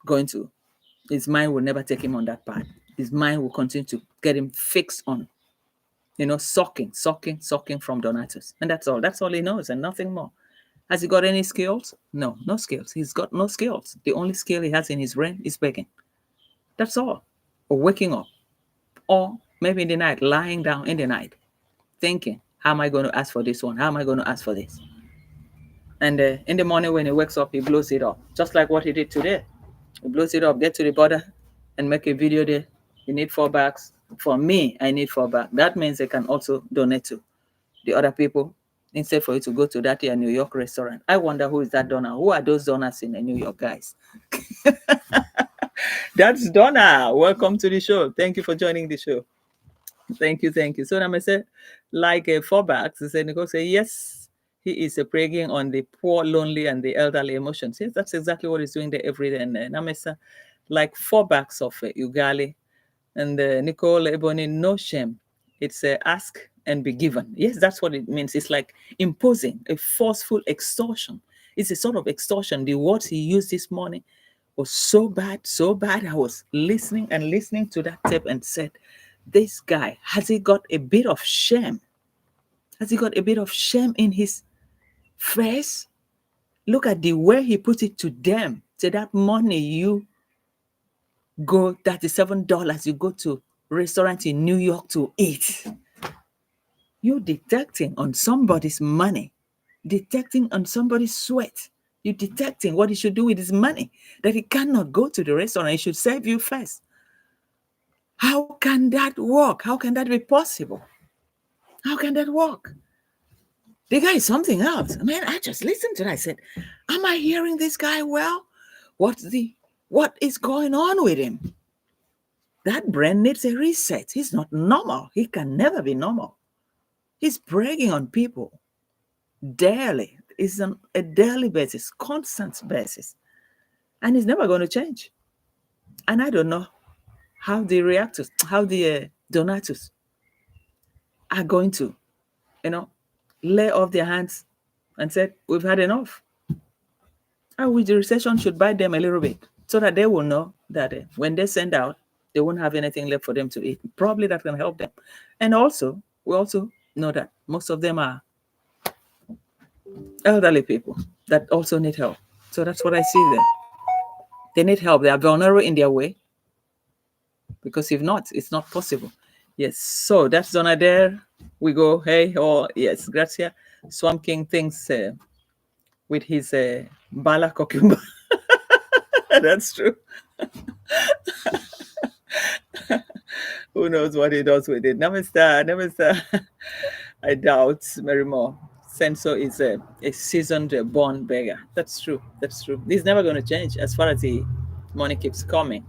going to, his mind will never take him on that path. His mind will continue to get him fixed on, sucking from Donatus. And that's all he knows, and nothing more. Has he got any skills? No skills. He's got no skills. The only skill he has in his brain is begging. That's all. Or waking up. Or maybe in the night, lying down in the night, thinking, how am I going to ask for this one? How am I going to ask for this? And in the morning when he wakes up, he blows it up. Just like what he did today. He blows it up, get to the border and make a video there. You need $4. For me, I need $4. That means they can also donate to the other people, instead for you to go to that here New York restaurant. I wonder who is that donor. Who are those donors in New York, guys? That's Donna. Welcome to the show. Thank you for joining the show. Thank you. So I'm say, like $4, he said, Nicole say, yes, he is preying on the poor, lonely, and the elderly emotions. Yes, that's exactly what he's doing there every day. And I'm say, like $4 of Ugali. And Nicole Ebony, no shame. It's ask and be given. Yes, that's what it means. It's like imposing a forceful extortion. It's a sort of extortion. The words he used this morning was so bad. I was listening to that tape and said, this guy, has he got a bit of shame? Has he got a bit of shame in his face? Look at the way he put it to them. Say that money you go, $37, you go to restaurant in New York to eat. You're detecting on somebody's money, detecting on somebody's sweat. You're detecting what he should do with his money, that he cannot go to the restaurant. He should serve you first. How can that work? How can that be possible? How can that work? The guy is something else. Man, I just listened to that. I said, am I hearing this guy well? What is going on with him? That brain needs a reset. He's not normal. He can never be normal. He's bragging on people daily. It's on a daily basis, constant basis. And he's never going to change. And I don't know how the reactors, how the donators are going to, lay off their hands and say, we've had enough. And which the recession should bite them a little bit, so that they will know that when they send out, they won't have anything left for them to eat. Probably that can help them. And also, we also know that most of them are elderly people that also need help. So that's what I see there. They need help. They are vulnerable in their way because if not, it's not possible. Yes. So that's Donna there. We go. Hey, oh yes, Gracia. Swamp King thinks with his bala cucumber. That's true. Who knows what he does with it? Namaste, namaste. I doubt Mary Moore. Senso is a seasoned born beggar. That's true. That's true. He's never going to change as far as the money keeps coming.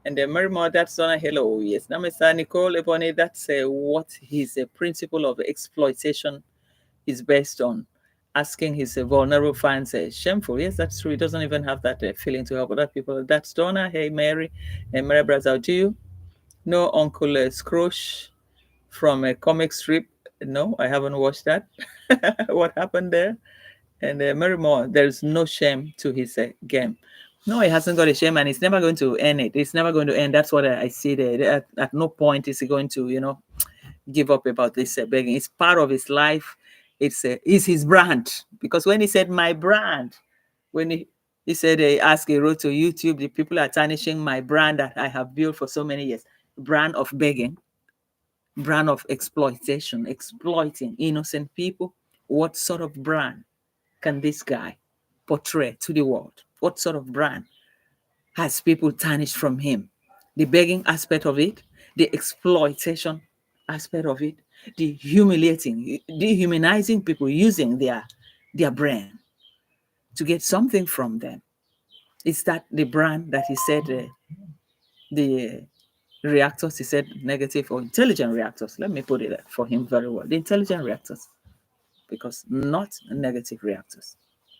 And Mary Moore, that's on a hello. Yes. Namaste, Nicole Ebony. That's what his principle of exploitation is based on. Asking his vulnerable fans shameful. Yes, that's true. He doesn't even have that feeling to help other people. That's Donna. Hey, Mary. And Mary Brazil, do you know Uncle Scrooge from a comic strip? No, I haven't watched that. What happened there? And Mary Moore, there's no shame to his game. No, he hasn't got a shame, and he's never going to end it. It's never going to end. That's what I see there. At no point is he going to, give up about this begging. It's part of his life. It's his brand. Because when he said my brand, when he said ask a road to YouTube, the people are tarnishing my brand that I have built for so many years. Brand of begging, brand of exploitation, exploiting innocent people. What sort of brand can this guy portray to the world? What sort of brand has people tarnished from him? The begging aspect of it, the exploitation aspect of it, the humiliating, dehumanizing people using their brain to get something from them. Is that the brand that he said the reactors, he said negative or intelligent reactors? Let me put it for him very well. The intelligent reactors, because not negative reactors.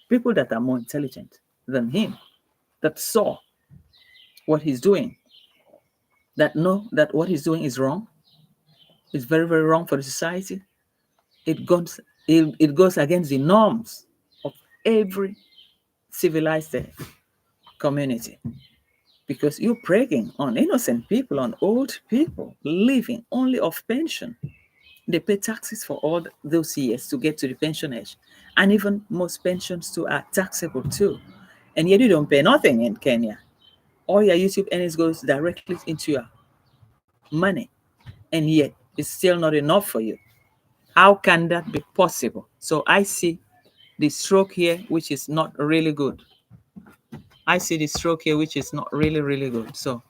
People that are more intelligent than him, that saw what he's doing, that know that what he's doing is wrong, it's very, very wrong for the society. It goes against the norms of every civilized community. Because you're preying on innocent people, on old people living only off pension. They pay taxes for all those years to get to the pension age. And even most pensions too are taxable too. And yet you don't pay nothing in Kenya. All your YouTube earnings goes directly into your money. And yet it's still not enough for you. How can that be possible? So I see the stroke here, which is not really good. I see the stroke here, which is not really, really good. So